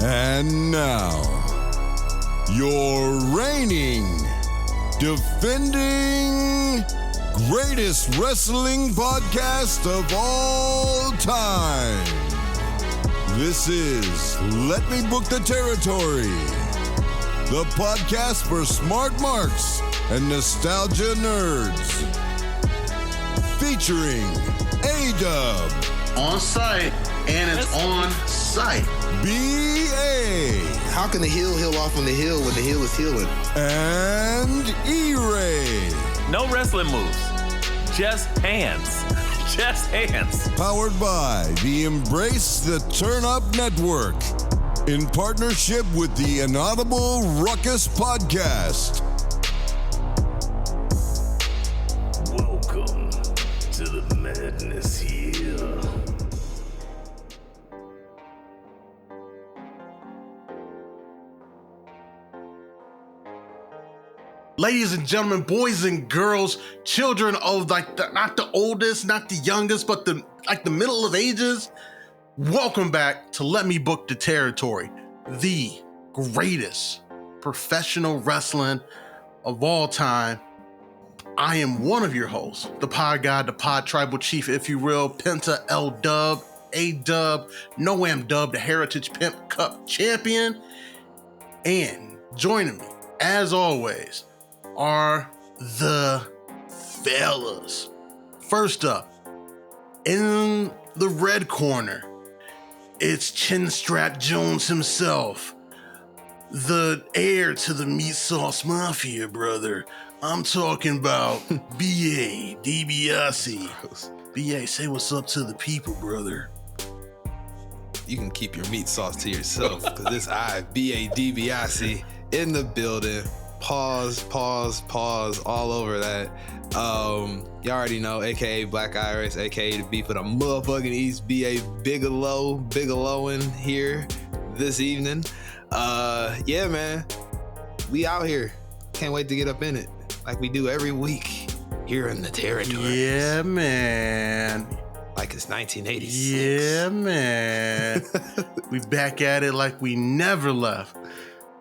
And now, your reigning, defending, greatest wrestling podcast of all time. This is Let Me Book the Territory, the podcast for smart marks and nostalgia nerds. Featuring A-Dub. On site, and it's on site. B.A. How can the heel heal off on the heel when the heel is healing? And E-Ray. No wrestling moves. Just hands. Just hands. Powered by the Embrace the Turn Up Network. In partnership with the Inaudible Ruckus Podcast. Welcome to the madness here. Ladies and gentlemen, boys and girls, children of not the oldest, not the youngest, but the middle of ages, welcome back to Let Me Book the Territory, the greatest professional wrestling of all time. I am one of your hosts, the pod god, the pod tribal chief, if you will, Penta L Dub, A-Dub, No-Am Dub, the Heritage Pimp Cup champion. And joining me, as always, are the fellas. First up, in the red corner, it's Chinstrap Jones himself, the heir to the Meat Sauce Mafia, brother. I'm talking about B.A. DiBiase. B.A., say what's up to the people, brother. You can keep your meat sauce to yourself, because this B.A. DiBiase in the building. Pause, all over that. You already know, aka Black Iris, aka the beef of the motherfucking East, B.A. Bigelowin here this evening. Yeah, man, we out here. Can't wait to get up in it like we do every week here in the territory. Yeah, man. Like it's 1986. Yeah, man. We back at it like we never left.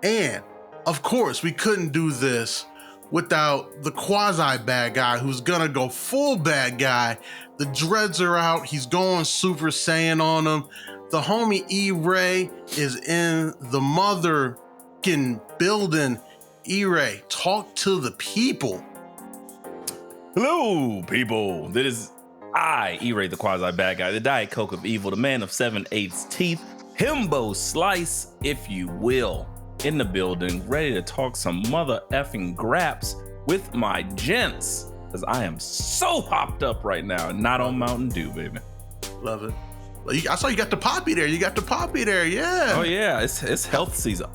And of course, we couldn't do this without the quasi bad guy who's gonna go full bad guy. The dreads are out. He's going Super Saiyan on them. The homie E-Ray is in the motherfucking building. E-Ray, talk to the people. Hello, people. That is I, E-Ray, the quasi-bad guy, the Diet Coke of evil, the man of 7/8 teeth, Himbo Slice, if you will, in the building, ready to talk some mother effing graps with my gents, because I am so hopped up right now and not on Mountain Dew, baby. Love it. I saw you got the poppy there. Yeah. Oh, yeah. It's health season.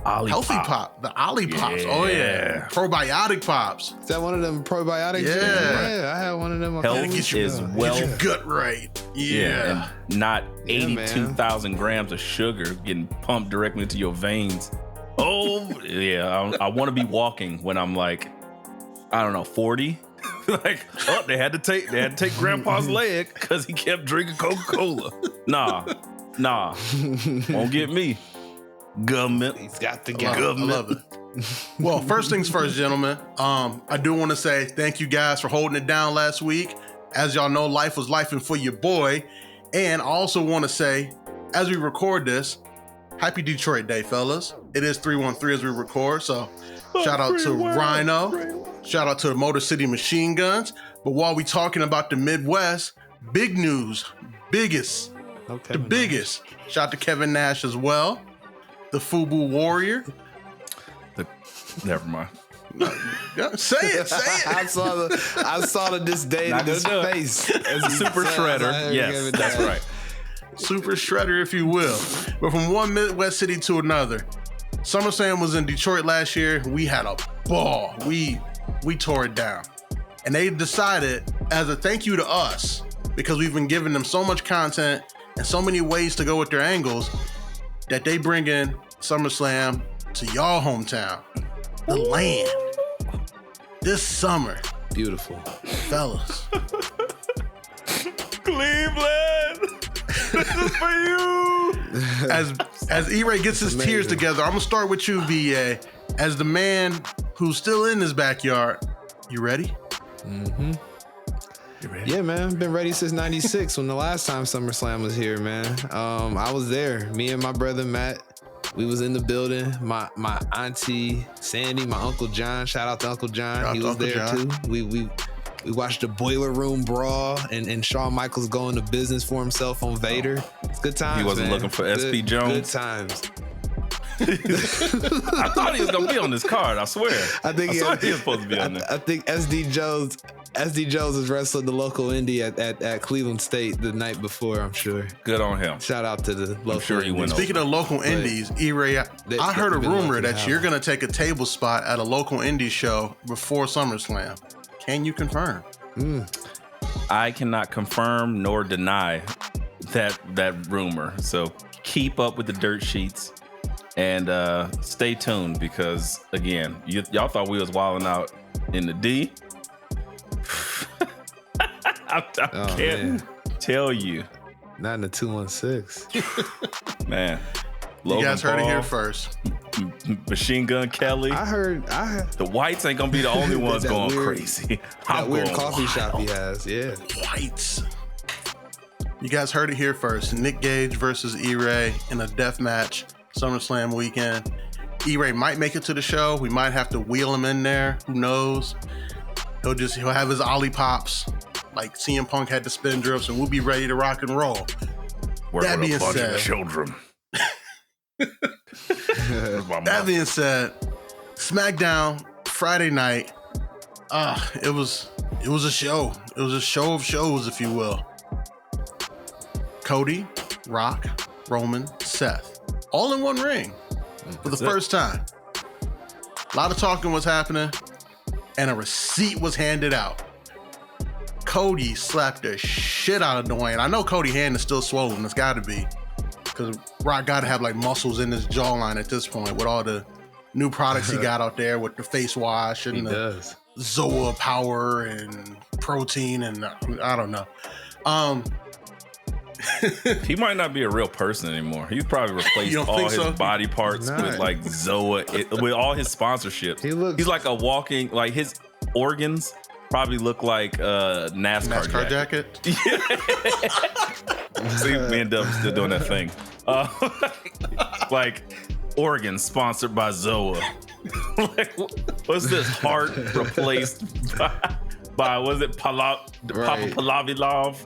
Healthy pop, the Ollie Pops. Yeah. Oh yeah, probiotic pops. Is that one of them probiotics? Yeah, I had one of them. Health get your gut right. Yeah. And not 82,000 grams of sugar getting pumped directly into your veins. Oh yeah, I want to be walking when I'm like, I don't know, 40. Like, oh, they had to take Grandpa's leg because he kept drinking Coca-Cola. Nah, won't get me. Government. He's got the I government. love it. Well, first things first, gentlemen. I do want to say thank you guys for holding it down last week. As y'all know, life was lifing for your boy. And I also want to say, as we record this, happy Detroit Day, fellas. It is 313 as we record. So shout out to Rhino. Shout out to the Motor City Machine Guns. But while we talking about the Midwest, big news, biggest. Shout out to Kevin Nash as well. The Fubu Warrior. Never mind. Say it. I saw the disdain in his face. As a super shredder. Yes, that's right. Super shredder, if you will. But from one Midwest city to another. SummerSlam was in Detroit last year. We had a ball. We tore it down. And they decided, as a thank you to us, because we've been giving them so much content and so many ways to go with their angles, that they bring in SummerSlam to y'all hometown, the land, this summer. Beautiful. Fellas. Cleveland, this is for you. as E-Ray gets his tears together, I'm gonna start with you, VA. As the man who's still in his backyard, you ready? Mm-hmm. You ready? Yeah, man. Been ready since '96 when the last time SummerSlam was here, man. I was there. Me and my brother Matt. We was in the building. My auntie Sandy, my uncle John. Shout out to Uncle John. He was there too. We watched the Boiler Room Brawl and Shawn Michaels going to business for himself on Vader. It's good times. He wasn't looking for SP Jones. Good times. I thought he was gonna be on this card. I swear. I think he was supposed to be on there. I think SD Jones was wrestling the local indie at Cleveland State the night before. I'm sure. Good on him. Shout out to the local. I'm sure he went. Speaking of local indies, E-Ray, I heard a rumor that you're gonna take a table spot at a local indie show before SummerSlam. Can you confirm? I cannot confirm nor deny that rumor. So keep up with the dirt sheets. And stay tuned because, again, y'all thought we was wilding out in the D. I can't tell you. Not in the 216. Man. You guys heard it here first. Machine Gun Kelly. I heard. The whites ain't going to be the only ones going crazy. That weird coffee shop he has, yeah. Whites. You guys heard it here first. Nick Gage versus E-Ray in a death match. SummerSlam weekend. E-Ray might make it to the show. We might have to wheel him in there. Who knows? He'll have his Ollie Pops like CM Punk had the spin drifts, and we'll be ready to rock and roll. That being said, children. That being said, SmackDown Friday night. It was a show. It was a show of shows, if you will. Cody, Rock, Roman, Seth. All in one ring for the first time. A lot of talking was happening, and a receipt was handed out. Cody slapped the shit out of Dwayne. I know Cody's hand is still swollen. It's got to be. Because Rock got to have like muscles in his jawline at this point with all the new products he got out there with the face wash and the Zoa Power and protein and I don't know. He might not be a real person anymore. He's probably replaced all his body parts with like Zoa, with all his sponsorships. He's like a walking, like his organs probably look like a NASCAR jacket. See, me and Dub still doing that thing. Like organs sponsored by Zoa. Like, what's this heart replaced by was it Papa Palavilov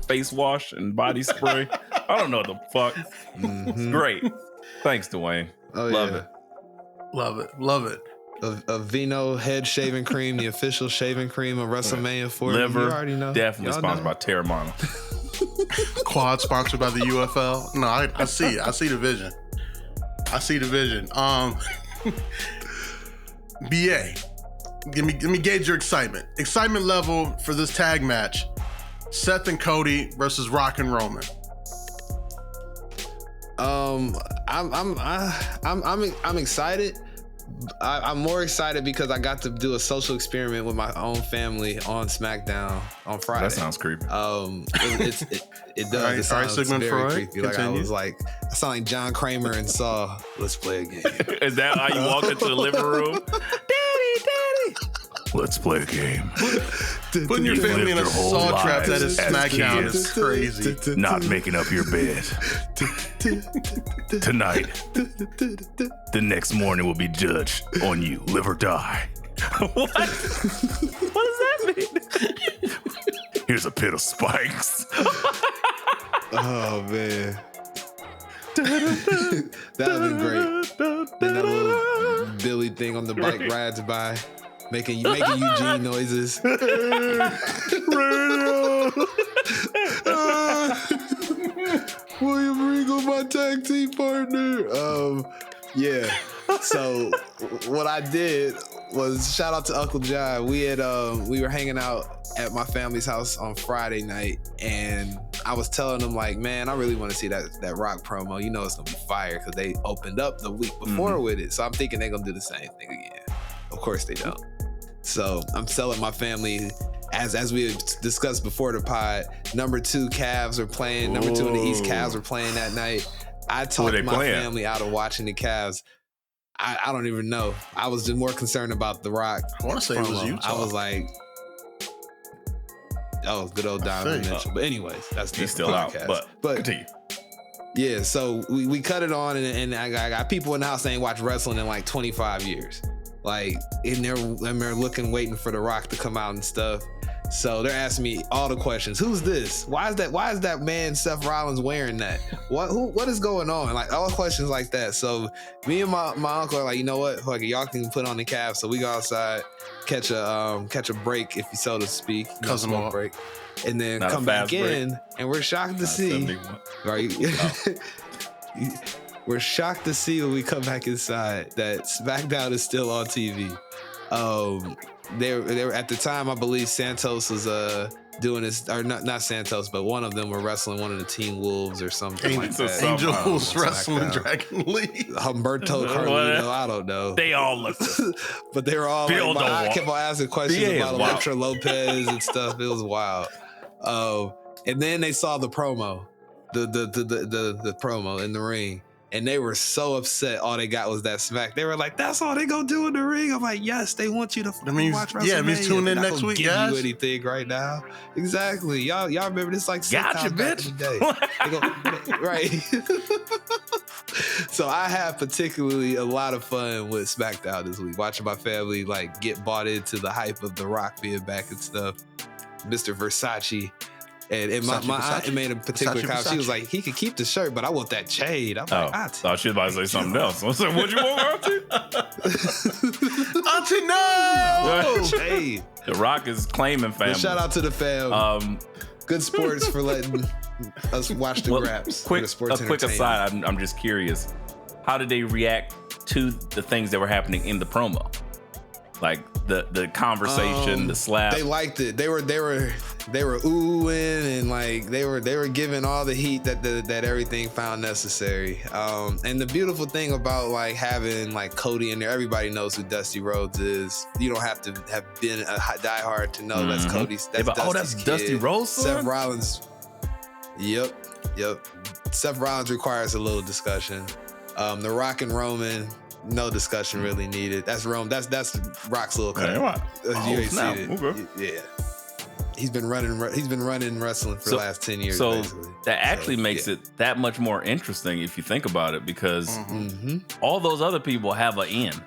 face wash and body spray? I don't know what the fuck. It's great. Thanks, Dwayne. Love it. Love it. A Vino head shaving cream, the official shaving cream of WrestleMania 40. Liver, you already know. Definitely sponsored by Terramana. Quad sponsored by the UFL. No, I see it. I see the vision. BA. Let me gauge your excitement. Excitement level for this tag match: Seth and Cody versus Rock and Roman. I'm excited. I'm more excited because I got to do a social experiment with my own family on SmackDown on Friday. That sounds creepy. It does. All right, it sounds Sigmund very Freud. creepy. Like I sound like John Kramer and Saw. Let's play a game. Is that how you walk into the living room? Daddy. Let's play a game. Putting your family in a saw trap that is SmackDown is crazy. Not making up your bed. Tonight, the next morning will be judged on you, live or die. What? What does that mean? Here's a pit of spikes. Oh, man. That would be great. Then that little Billy thing on the bike rides by. Making Eugene noises. William Regal, my tag team partner. Yeah. So what I did was shout out to Uncle John. We were hanging out at my family's house on Friday night, and I was telling them like, man, I really want to see that Rock promo. You know it's gonna be fire because they opened up the week before with it. So I'm thinking they're gonna do the same thing again. Of course they don't. So I'm telling my family, as we had discussed before the pod, number 2 Cavs are playing. Number 2 in the East Cavs are playing that night. I talked my family out of watching the Cavs. I don't even know. I was just more concerned about The Rock. I want to say promo. It was Utah. I was like, oh, good old Donovan Mitchell. But anyways, that's he's still podcast. out. But continue. Yeah, so we cut it on, and I got people in the house that ain't watched wrestling in like 25 years. Like, and they're looking, waiting for The Rock to come out and stuff. So they're asking me all the questions. Who's this? Why is that man Seth Rollins wearing that? What is going on? Like, all questions like that. So me and my uncle are like, you know what? Like, y'all can put on the Cavs. So we go outside, catch a break, if you so to speak. Cousin walk break. And then come back in, and we're shocked to see. Right? We're shocked to see when we come back inside that SmackDown is still on TV. They were at the time, I believe Santos was doing this, or not Santos, but one of them were wrestling one of the Teen Wolves or something like that. Angels wrestling Dragon League. Humberto Carlino, I don't know. They all looked, but they were all like, I kept on asking questions about Electra Lopez and stuff. It was wild. And then they saw the promo, the promo in the ring. And they were so upset. All they got was that smack. They were like, "That's all they gonna do in the ring." I'm like, "Yes, they want you to watch WrestleMania." Yeah, it means tune in next week, guys. Give you anything right now? Exactly. Y'all remember this like gotcha, bitch. Right. So I had particularly a lot of fun with SmackDown this week, watching my family like get bought into the hype of The Rock being back and stuff. Mr. Versace. And my aunt made a particular comment. She was like, he could keep the shirt, but I want that chain. I'm like, Auntie. Thought she was about to say something else. I was like, what you want, Auntie? Auntie, no! Chain. The Rock is claiming family. Well, shout out to the fam. Good sports for letting us watch the Graps. A quick aside, I'm just curious. How did they react to the things that were happening in the promo? Like the conversation, the slap. They liked it. They were oohing and like they were giving all the heat that everything found necessary. And the beautiful thing about like having like Cody in there, everybody knows who Dusty Rhodes is. You don't have to have been a diehard to know that's Cody's. That's Dusty Rhodes. Seth Rollins. Yep. Seth Rollins requires a little discussion. The Rock and Roman. No discussion really needed. That's Rome. That's Rock's little cut. You ain't seen it. Okay. Yeah. He's been running wrestling for the last 10 years. So basically. That actually makes it that much more interesting if you think about it, because all those other people have an end.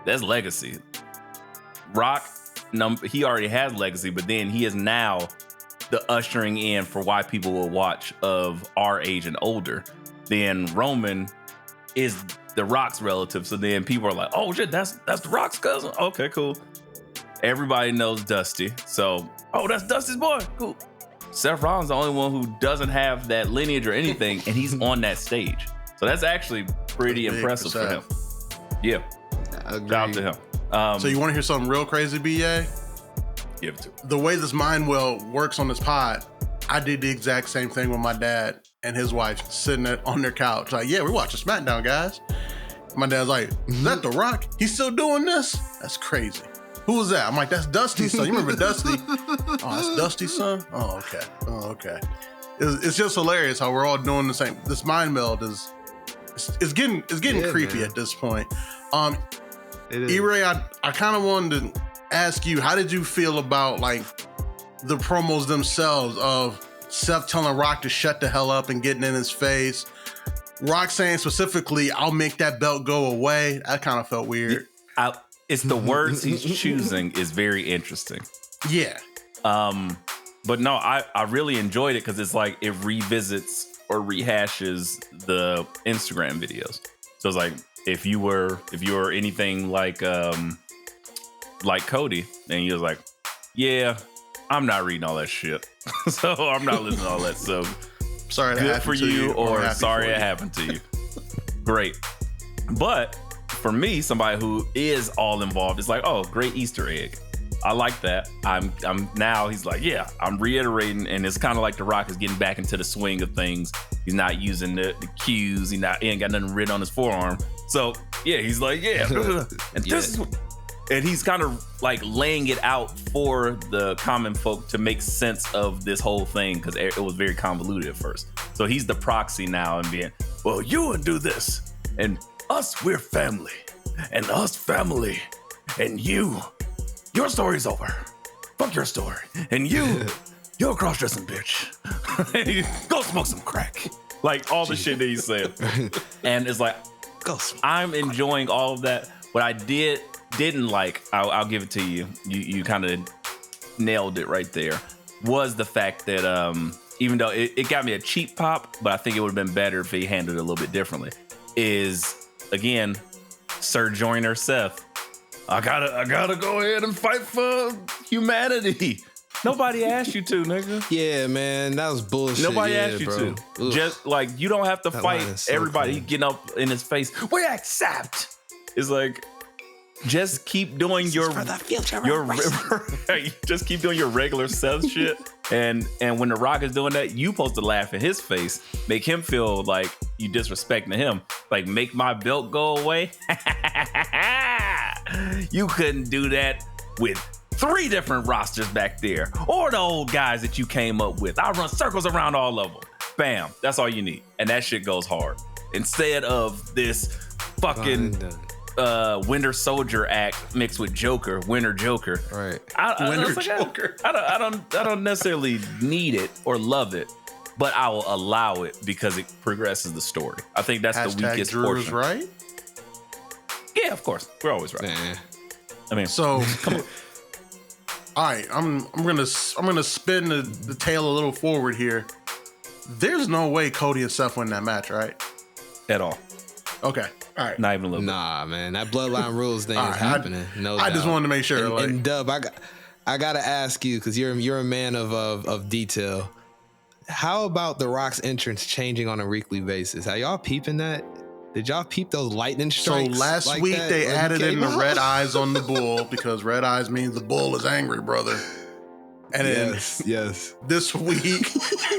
That's legacy. Rock, he already has legacy, but then he is now the ushering in for why people will watch of our age and older. Then Roman is The Rock's relative, so then people are like, "Oh shit, that's The Rock's cousin." Okay, cool. Everybody knows Dusty, so that's Dusty's boy. Cool. Seth Rollins is the only one who doesn't have that lineage or anything, and he's on that stage. So that's actually pretty impressive for him. Yeah, shout out to him. So you want to hear something real crazy, BA? Give it to me. The way this mind well works on this pod, I did the exact same thing with my dad and his wife sitting on their couch. Like, yeah, we're watching SmackDown, guys. My dad's like, is that The Rock? He's still doing this? That's crazy. Who was that? I'm like, that's Dusty's son. You remember Dusty? Oh, that's Dusty's son? Oh, okay. It's just hilarious how we're all doing the same. This mind meld is getting creepy, man, at this point. E-Ray, I kind of wanted to ask you, how did you feel about like the promos themselves of Seth telling Rock to shut the hell up and getting in his face? Rock saying specifically, "I'll make that belt go away." That kind of felt weird. It's the words he's choosing is very interesting. Yeah. But no, I really enjoyed it because it's like it revisits or rehashes the Instagram videos. So it's like if you were anything like Cody, and he was like, "Yeah, I'm not reading all that shit, so I'm not listening to all that." So sorry, good for you, or sorry it happened to you. Great, but for me, somebody who is all involved, it's like, oh, great Easter egg. I like that. I'm now. He's like, yeah, I'm reiterating, and it's kind of like The Rock is getting back into the swing of things. He's not using the cues. He ain't got nothing written on his forearm. So yeah, he's like, yeah, and he's kind of like laying it out for the common folk to make sense of this whole thing, because it was very convoluted at first. So he's the proxy now and being, well, you would do this. And us, we're family. And us, family. And you, your story's over. Fuck your story. And you're a cross-dressing bitch. Go smoke some crack. Like all the shit that he said. And it's like, I'm enjoying all of that. What I didn't like, I'll give it to you. You kind of nailed it right there. Was the fact that even though it got me a cheap pop, but I think it would have been better if he handled it a little bit differently. Is again, Sir Joyner Seth. I gotta go ahead and fight for humanity. Nobody asked you to, nigga. Yeah, man, that was bullshit. Nobody asked you to. Ugh. Just like you don't have to That fight line is so everybody funny. getting up in his face. We accept. It's like just keep doing your just keep doing your regular Seth shit. And when The Rock is doing that, you supposed to laugh in his face, make him feel like you disrespecting him. Like, make my belt go away. You couldn't do that with 3 different rosters back there, or the old guys that you came up with. I run circles around all of them. Bam, that's all you need, and that shit goes hard. Instead of this fucking Winter Soldier act mixed with Joker, Winter Joker. Right. Winter Joker. I don't necessarily need it or love it, but I will allow it because it progresses the story. I think that's the weakest Drew portion. is right. Yeah, of course, we're always right. Nah. I mean, So, come on. all right, I'm gonna spin the tale a little forward here. There's no way Cody and Seth win that match, right? At all, Okay, all right. not even a little bit. Nah, man, that bloodline rules thing All is right, happening. No I doubt. just wanted to make sure. And, like, and Dub, I gotta ask you because you're a man of detail. How about The Rock's entrance changing on a weekly basis? Are y'all peeping that? Did y'all peep those lightning so strikes? last like week that they when he added in came the out? red eyes on the bull because red eyes means the bull is angry, brother. And then Yes. this week,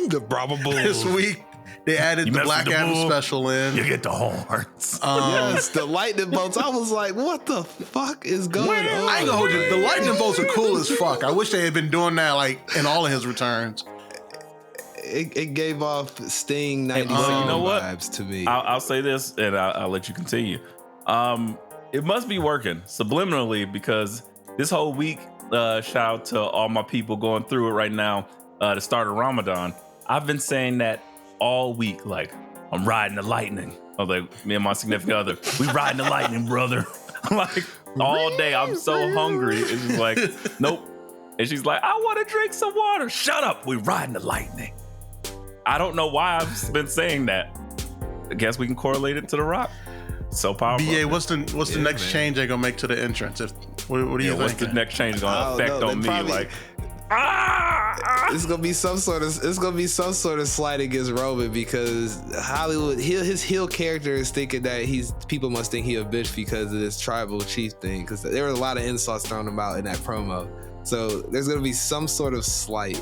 The Brahma Bull. this week they added You the mess Black with the Adam bull, special in. You get the horns. Yes, the lightning bolts. I was like, what the fuck is going on? I ain't gonna hold you. The lightning bolts are cool as fuck. I wish they had been doing that like in all of his returns. It gave off Sting 90s well, you know what? vibes to me. I'll say this, and I'll let you continue. It must be working subliminally because this whole week, shout out to all my people going through it right now, the start of Ramadan. I've been saying that all week, like, I'm riding the lightning. I was like, me and my significant other, we riding the lightning, brother. Like, all day, I'm so hungry. It's just like, nope. And she's like, I want to drink some water. Shut up, we riding the lightning. I don't know why I've been saying that. I guess we can correlate it to The Rock. So powerful. BA, what's the next man. change they gonna make to the entrance? What do you What's think? the next change going to I don't affect know. on They me? probably- Like, It's gonna be some sort of slight against Roman because Hollywood, his heel character is thinking that people must think he a bitch because of this tribal chief thing. Because there were a lot of insults thrown about in that promo, so there's gonna be some sort of slight,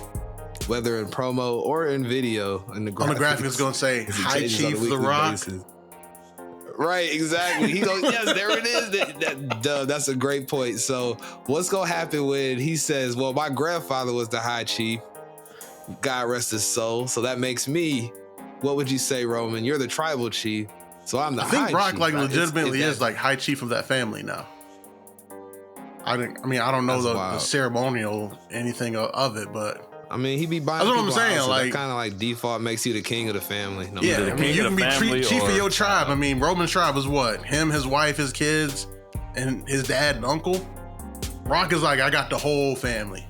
whether in promo or in video. In the On the graphic, it's gonna say Because it High changes on a Chief The weekly Rock. basis. Right, exactly. He goes, yes, there it is. That's a great point. So what's going to happen when he says, well, my grandfather was the high chief. God rest his soul. So that makes me, what would you say, Roman? You're the tribal chief. So I'm the high chief. I think Brock like right? legitimately It's is like High Chief of that family now. I don't know That's the wild. ceremonial anything of it, but I mean, he be buying That's what I'm people saying, houses. like- That kind of like default makes you the king of the family. No yeah, matter I what. mean, king you of can the be family chief of or- your tribe. I mean, Roman's tribe is what? Him, his wife, his kids, and his dad and uncle. Rock is like, I got the whole family.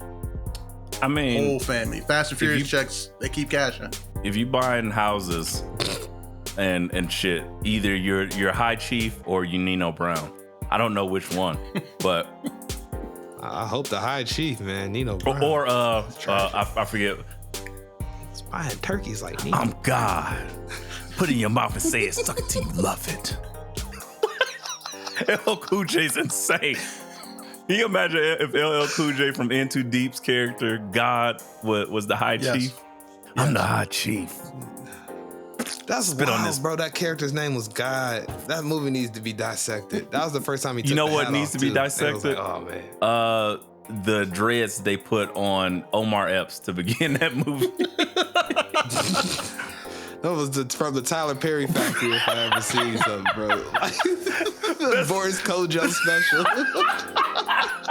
I mean, Whole family. Fast and Furious checks, they keep cashing. if you buying houses and shit, either you're High Chief or you Nino Brown. I don't know which one, but I hope the high chief, man, Nino Brown. or I forget. He's buying turkeys like me. I'm God. Put it in your mouth and say it, suck it till you love it. LL Cool J's insane. Can you imagine if LL Cool J from Into Deep's character, God, was the High Yes. Chief? I'm the High Chief. That's Spit wild, on this. bro. That character's name was God. That movie needs to be dissected. That was the first time he took You know the what hat needs off, to be too. And I was dissected? like, oh, man. The dreads they put on Omar Epps to begin that movie. That was from the Tyler Perry factory if I ever seen something, bro. The Boris Kojo special.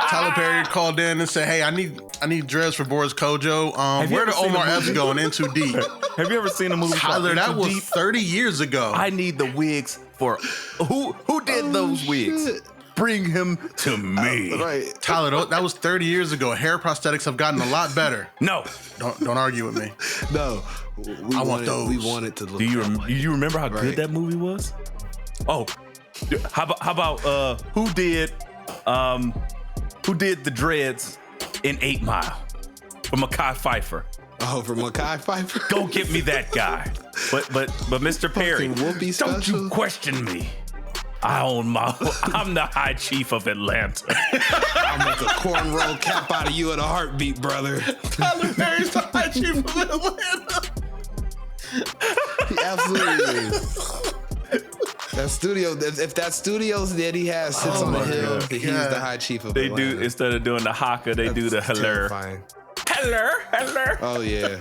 Tyler Perry called in and said, "Hey, I need dreads for Boris Kojo. Where did Omar Epps go in Too Deep?" Have you ever seen a movie? Tyler, that was 30 years ago. I need the wigs for who did those wigs? Bring him to me. Right. Tyler, that was 30 years ago. Hair prosthetics have gotten a lot better. No. Don't argue with me. No. I want those. We want it to look. Do you remember how good that movie was? Oh, how about who did the dreads in 8 Mile for Mekhi Phifer? Oh, for Mekhi Phifer? Go get me that guy. But Mr. Perry, Whoopi don't special? you question me. I'm the High Chief of Atlanta. I'll make a cornrow cap out of you in a heartbeat, brother. Tyler Perry's the High Chief of Atlanta. He absolutely is. That studio, if that studio that he has sits on the hill, he's the High Chief of Atlanta. They do, instead of doing the haka, they do the hello. Hello. Oh yeah.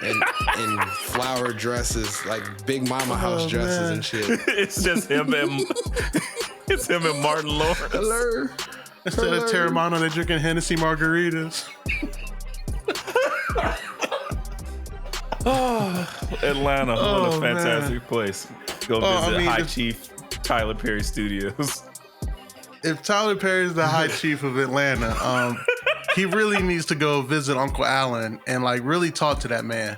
And flower dresses, like Big Mama house dresses and shit. It's just him and Martin Lawrence. Hello. Instead of Terramana, they're drinking Hennessy margaritas. Atlanta, what a fantastic place. Go visit High if- Chief Tyler Perry Studios. If Tyler Perry's the High Chief of Atlanta, he really needs to go visit Uncle Allen and like really talk to that man,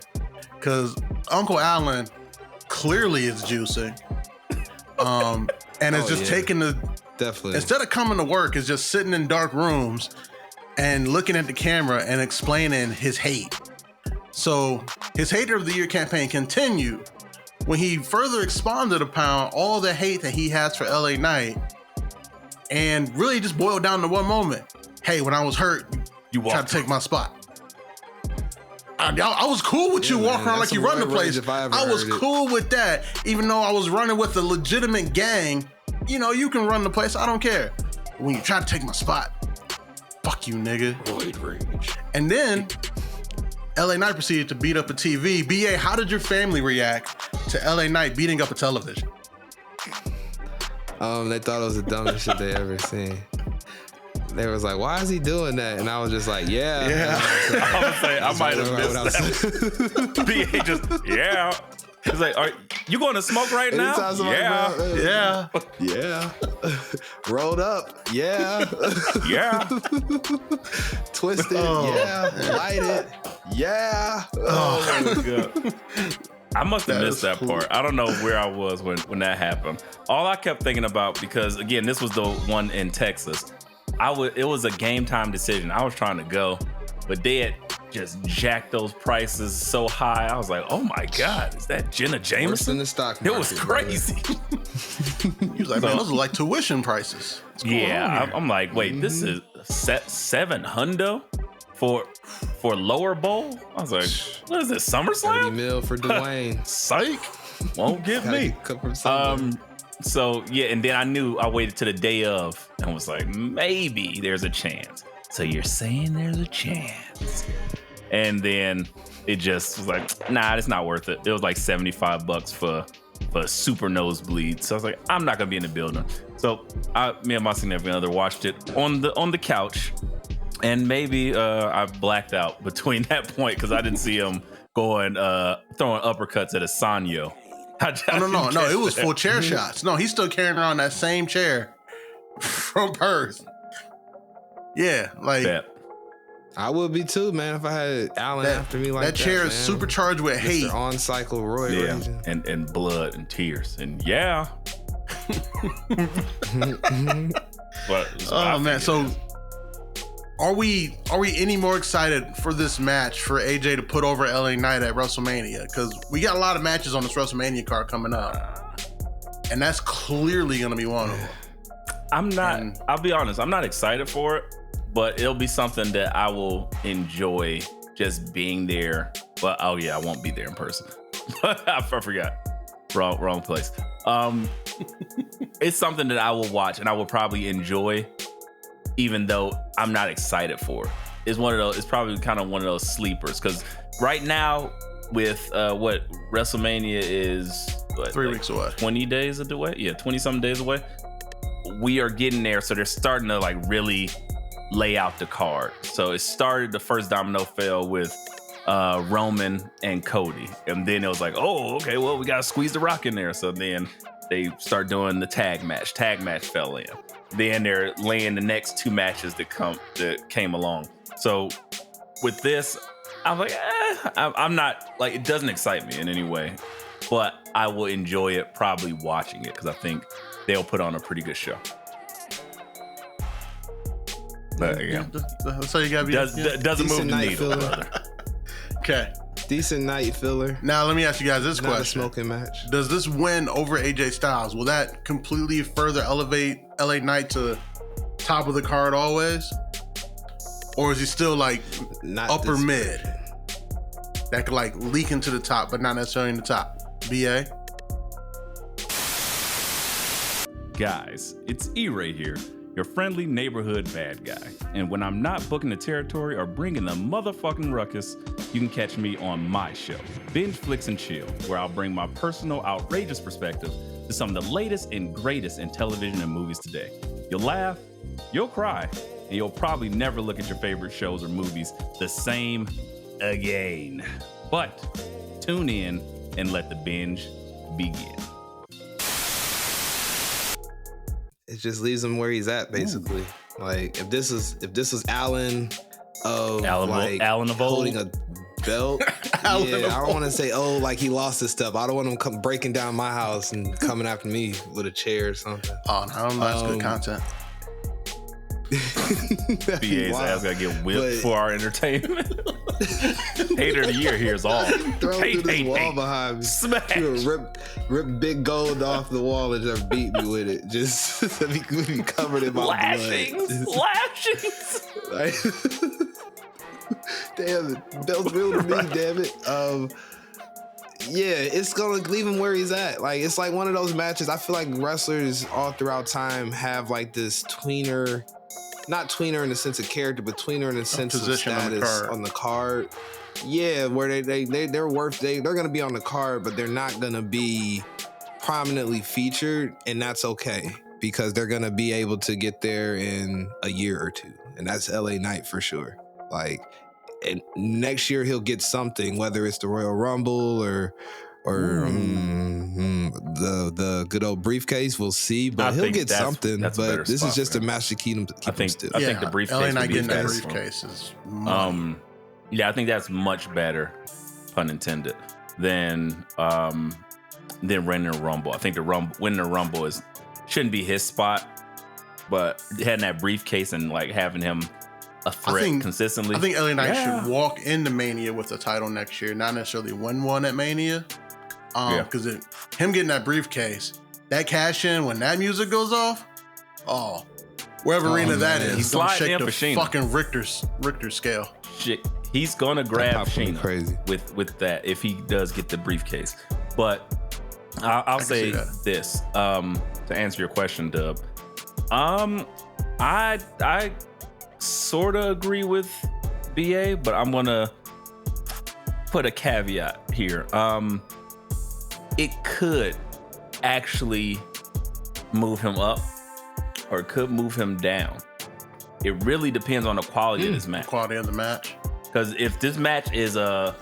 because Uncle Allen clearly is juicing, and it's just taking the definitely instead of coming to work, is just sitting in dark rooms and looking at the camera and explaining his hate. So his Hater of the Year campaign continued when he further expounded upon all the hate that he has for LA Knight, and really just boiled down to one moment. Hey, when I was hurt, you tried to take my spot. I was cool with you walking around like you run the place. I was cool with that, even though I was running with a legitimate gang. You know, you can run the place. I don't care. When you try to take my spot, fuck you, nigga. Roid rage. And then LA Knight proceeded to beat up a TV. BA, how did your family react to LA Knight beating up a television? They thought it was the dumbest shit they ever seen. They was like, "Why is he doing that?" And I was just like, "Yeah." I would say I might have missed that. BA just He's like, "Are you going to smoke right now?" Yeah. Rolled up. Yeah. Twisted. Yeah. Light it. Yeah. Oh my God. I must have missed that part. I don't know where I was when that happened. All I kept thinking about, because again, this was the one in Texas. It was a game time decision. I was trying to go, but they had just jacked those prices so high. I was like, "Oh my God, is that Jenna Jameson?" Worse than the stock market, it was crazy. He was like, "Man, those are like tuition prices." I'm like, wait, this is $700 for lower bowl? I was like, what is this, SummerSlam? 30 mil for Dwayne. Psych. Won't get me. So yeah, and then I waited to the day of and was like, maybe there's a chance. So you're saying there's a chance. And then it just was like, nah, it's not worth it. It was like $75 for a super nosebleed. So I was like, I'm not gonna be in the building. So me and my significant other watched it on the couch. And maybe I blacked out between that point because I didn't see him going throwing uppercuts at Asanyo. No, it was full chair shots. No, he's still carrying around that same chair from Perth. Yeah, like I would be too, man, if I had Allen after me like that. That chair is man. supercharged with hate. On cycle Roy raging. And blood and tears and But man, so are we any more excited for this match for AJ to put over LA Knight at WrestleMania? Because we got a lot of matches on this WrestleMania card coming up, and that's clearly going to be one of them. I'm not. I'll be honest. I'm not excited for it, but it'll be something that I will enjoy just being there. But I won't be there in person. I forgot. Wrong place. It's something that I will watch and I will probably enjoy, even though I'm not excited for it. It's one of those. It's probably kind of one of those sleepers because right now with what WrestleMania is 3 weeks away. 20 days away. Yeah, 20 something days away. We are getting there, so they're starting to like really lay out the card. So it started, the first domino fell with Roman and Cody, and then it was like, oh, okay, well, we gotta squeeze the Rock in there. So then they start doing the tag match. Tag match fell in. Then they're laying the next 2 matches that came along. So with this, I'm like, I'm not like, it doesn't excite me in any way, but I will enjoy it probably watching it because I think they'll put on a pretty good show. But yeah, that's how you gotta be. Doesn't move the needle. Okay. Decent night filler. Now let me ask you guys this Not question: a smoking match. Does this win over AJ Styles? Will that completely further elevate LA Knight to top of the card always, or is he still like Not upper this mid version. that could like leak into the top, but not necessarily in the top? BA. Guys, it's E-Ray here, your friendly neighborhood bad guy. And when I'm not booking the territory or bringing the motherfucking ruckus, you can catch me on my show, Binge Flicks and Chill, where I'll bring my personal outrageous perspective to some of the latest and greatest in television and movies today. You'll laugh, you'll cry, and you'll probably never look at your favorite shows or movies the same again. But tune in and let the binge begin. It just leaves him where he's at, basically. Ooh. Like if this was Allen of holding a belt, I don't want to say like he lost his stuff. I don't want him come breaking down my house and coming after me with a chair or something. Oh, no, that's good content. BA's ass gotta get whipped for our entertainment. Hater of the year here is all. Throw him through this wall behind me. Smash. Rip big gold off the wall and just beat me with it. Just to be covered in my lashings. blood. Lashings. Like, damn it. Belt's real to me, damn it. Yeah, it's gonna leave him where he's at. Like it's like one of those matches. I feel like wrestlers all throughout time have like this tweener. Not tweener in the sense of character, but tweener in the sense of status on the card. Yeah, where they're gonna be on the card, but they're not gonna be prominently featured, and that's okay because they're gonna be able to get there in a year or two, and that's LA Knight for sure. Like, and next year he'll get something, whether it's the Royal Rumble or the good old briefcase. We'll see, but he'll get something. But this is just a match to keep him still. I think the briefcase. LA Knight getting that briefcase is money. Yeah, I think that's much better, pun intended, than winning a Rumble. I think winning a Rumble shouldn't be his spot, but having that briefcase and like having him a threat consistently. I think LA Knight should walk into Mania with the title next year, not necessarily win one at Mania. Because him getting that briefcase, that cash in when that music goes off, wherever arena that is, he's gonna sliding shake in the for Sheena. Fucking Richter scale. Shit, he's gonna grab Sheena crazy with that if he does get the briefcase. But I'll say this to answer your question, Dub. I sort of agree with BA, but I'm gonna put a caveat here. It could actually move him up or it could move him down. It really depends on the quality of this match. Quality of the match. Because if this match is a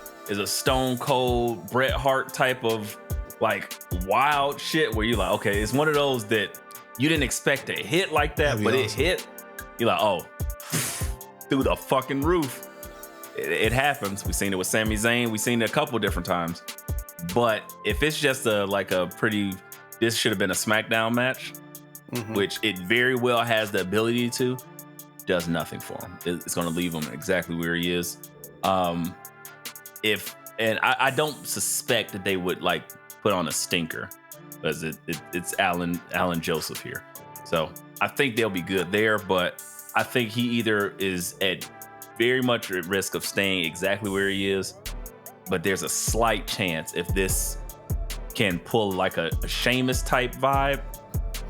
Stone Cold Bret Hart type of like wild shit where you're like, okay, it's one of those that you didn't expect to hit like that, but it hit. You're like, oh, through the fucking roof. It happens. We've seen it with Sami Zayn. We've seen it a couple different times. But if it's just this should have been a SmackDown match, which it very well has the ability to, does nothing for him. It's going to leave him exactly where he is. I don't suspect that they would like put on a stinker, because it's Alan Joseph here. So I think they'll be good there, but I think he either is at very much at risk of staying exactly where he is, but there's a slight chance if this can pull like a Sheamus type vibe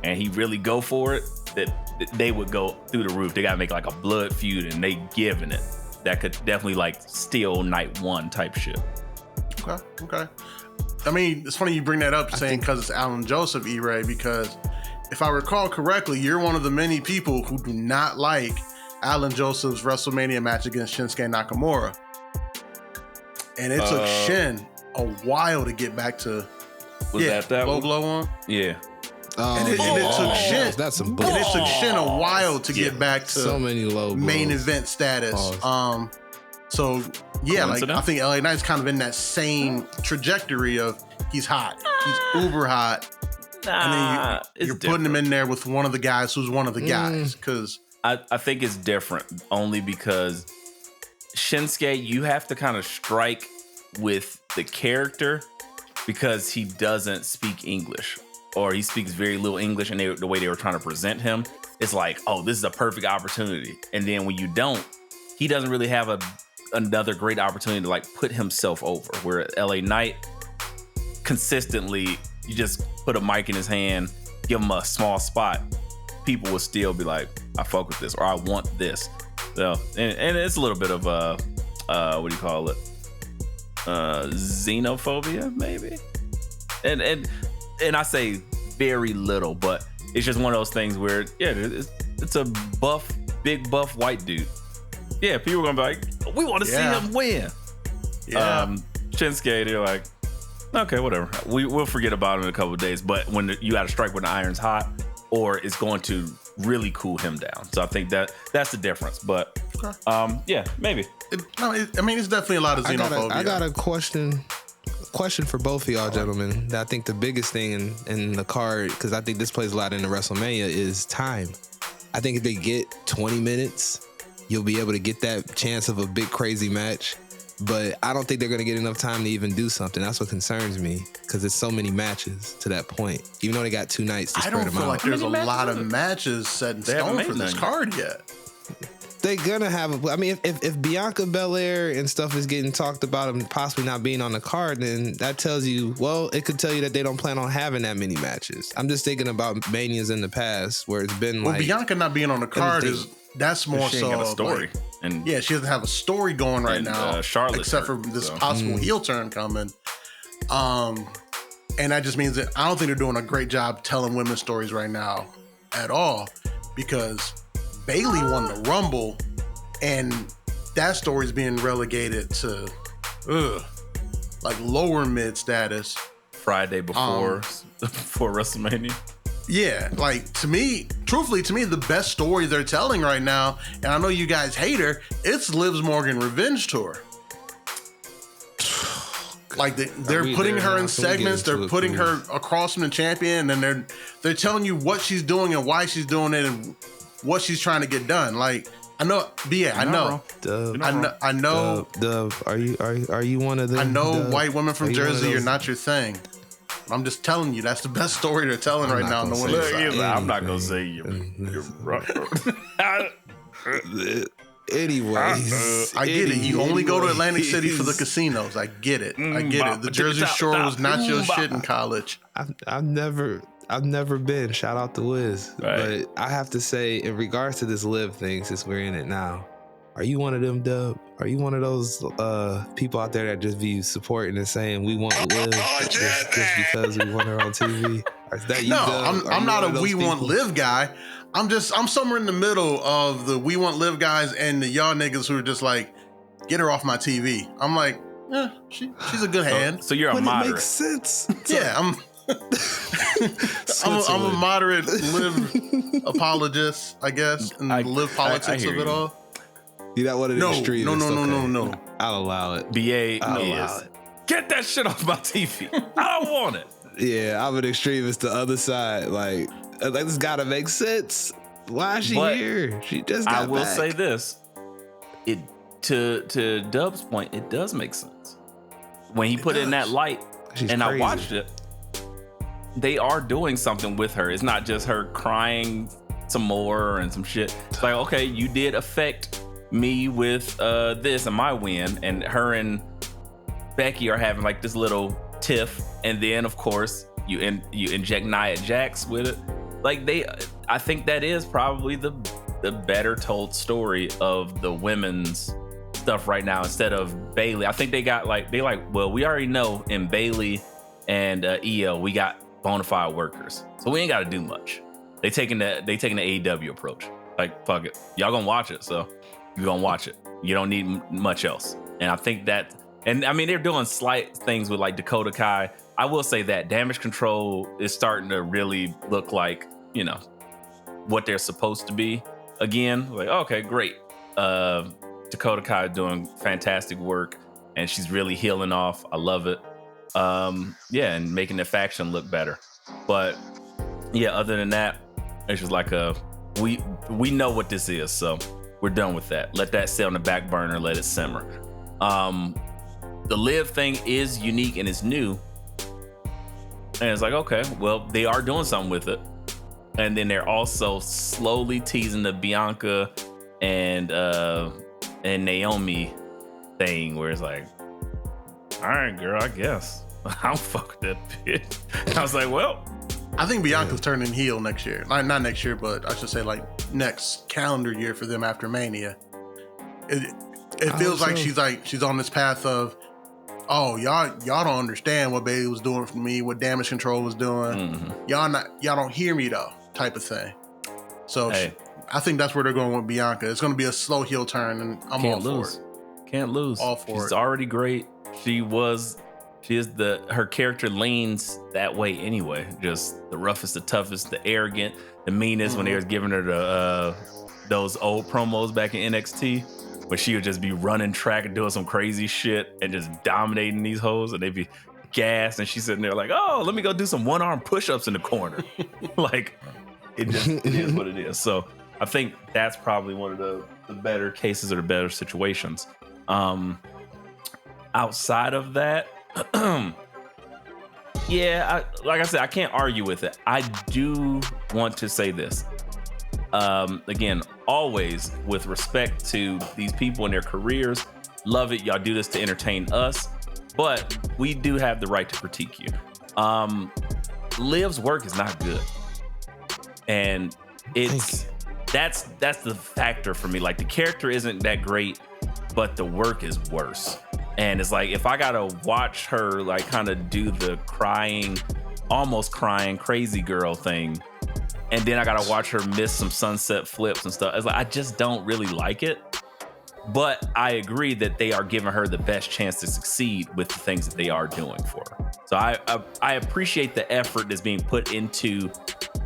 and he really go for it, that they would go through the roof. They gotta make like a blood feud and they giving it. That could definitely like steal night one type shit. Okay. I mean, it's funny you bring that up, saying because it's Alan Joseph, E-Ray, because if I recall correctly, you're one of the many people who do not like Alan Joseph's WrestleMania match against Shinsuke Nakamura. And it took Shin a while to get back to that low blow one. Yeah. And it took Shin. That's some And it took Shin a while to get back to so many low main blows. event status. So yeah, like I think LA Knight's kind of in that same trajectory of he's hot, he's uber hot, and then you're putting him in there with one of the guys who's one of the guys. Because I think it's different only because Shinsuke, you have to kind of strike with the character because he doesn't speak English, or he speaks very little English, and the way they were trying to present him, it's like, oh, this is a perfect opportunity. And then when you don't, he doesn't really have another great opportunity to like put himself over. Where LA Knight, consistently, you just put a mic in his hand, give him a small spot, people will still be like, I fuck with this, or I want this. So, and it's a little bit of what do you call it? Xenophobia, maybe. And I say very little, but it's just one of those things where, it's a big buff white dude. Yeah, people are gonna be like, we want to see him win. yeah, Shinsuke, they're like, okay, whatever. We'll forget about it in a couple of days. But when you got to strike when the iron's hot, or it's going to really cool him down. So I think that's the difference. But maybe. It's definitely a lot of xenophobia. I got a question for both of y'all gentlemen. I think the biggest thing in the card, because I think this plays a lot into WrestleMania, is time. I think if they get 20 minutes, you'll be able to get that chance of a big crazy match. But I don't think they're going to get enough time to even do something. That's what concerns me, because there's so many matches to that point. Even though they got 2 nights to spread them out. I don't feel like there's a lot of matches set in stone for this card yet. They're gonna have. I mean, if Bianca Belair and stuff is getting talked about and possibly not being on the card, then that tells you. Well, it could tell you that they don't plan on having that many matches. I'm just thinking about Manias in the past where it's been like. Well, Bianca not being on the card that's more she so ain't got a story. Like, and she doesn't have a story going right now, Charlotte except for this possible heel turn coming. And that just means that I don't think they're doing a great job telling women's stories right now at all, because Bayley won the Rumble, and that story's being relegated to like lower mid status. Friday before WrestleMania. Yeah, like truthfully to me, the best story they're telling right now, and I know you guys hate her, it's Liv Morgan Revenge Tour. Like they're putting her in segments, they're putting her across from the champion, and they're telling you what she's doing and why she's doing it and what she's trying to get done. Like I know, I know. I know. Are you one of them? I know white women from Jersey are not your thing. I'm just telling you, that's the best story they're telling right now on the women's side. I'm not gonna say you're right. Anyways, I get it. You only go to Atlantic City for the casinos. I get it. The Jersey Shore was not your shit in college. I've never been. Shout out to Wiz. Right. But I have to say, in regards to this Liv thing, since we're in it now, are you one of them, Dub? Are you one of those people out there that just be supporting and saying we want Liv just because we want her on TV? Is that you, Dub? I'm not a we want Liv guy. I'm somewhere in the middle of the we want Liv guys and the y'all niggas who are just like, get her off my TV. I'm like, she's a good hand. So you're a moderate. It makes sense. Yeah, I'm a moderate Liv apologist, I guess, and Liv politics of it all. You're not one of the extremists. No. I'll allow it. BA is. Get that shit off my TV. I don't want it. Yeah, I'm an extremist. The other side, like this gotta make sense. Why is she here? She just got I will back. say this. It to Dub's point, it does make sense. When he put it in that light, She's and crazy. I watched it, they are doing something with her. It's not just her crying some more and some shit. It's like, okay, you did affect me with this and my win, and her and Becky are having like this little tiff, and then of course you inject Nia Jax with it. Like I think that is probably the better told story of the women's stuff right now instead of Bailey. I think they well, we already know in Bailey and EL we got bona fide workers, so we ain't got to do much. They taking the AEW approach. Like, fuck it, y'all gonna watch it, so you're gonna watch it. You don't need much else. And I think that, and I mean, they're doing slight things with like Dakota Kai. I will say that Damage Control is starting to really look like, you know, what they're supposed to be again. Like, okay, great. Dakota Kai doing fantastic work, and she's really healing off. I love it. Yeah, and making the faction look better. But yeah, other than that, it's just like we know what this is, so we're done with that. Let that sit on the back burner, let it simmer. The Liv thing is unique and it's new. And it's like, okay, well, they are doing something with it. And then they're also slowly teasing the Bianca and Naomi thing, where it's like, all right, girl, I guess I'll fuck that bitch. I was like, well, I think Bianca's turning heel next year. Not next year, but I should say like next calendar year for them after Mania. It feels like she's on this path of, oh, y'all don't understand what Bailey was doing for me, what Damage Control was doing. Mm-hmm. Y'all don't hear me though, type of thing. So I think that's where they're going with Bianca. It's going to be a slow heel turn, and I'm all for it. Can't lose. All for it. She's already great. Her character leans that way anyway. Just the roughest, the toughest, the arrogant, the meanest. Mm-hmm. When they was giving her those old promos back in NXT, where she would just be running track and doing some crazy shit and just dominating these hoes, and they'd be gassed, and she's sitting there like, oh, let me go do some one-arm push-ups in the corner. Like, it is what it is. So I think that's probably one of the better cases or the better situations. Outside of that, yeah, like I said, I can't argue with it. I do want to say this. Again, always with respect to these people and their careers. Love it. Y'all do this to entertain us, but we do have the right to critique you. Liv's work is not good. And that's the factor for me. Like, the character isn't that great, but the work is worse. And it's like, if I gotta watch her like kind of do the almost crying crazy girl thing, and then I gotta watch her miss some sunset flips and stuff, it's like, I just don't really like it. But I agree that they are giving her the best chance to succeed with the things that they are doing for her. So I appreciate the effort that's being put into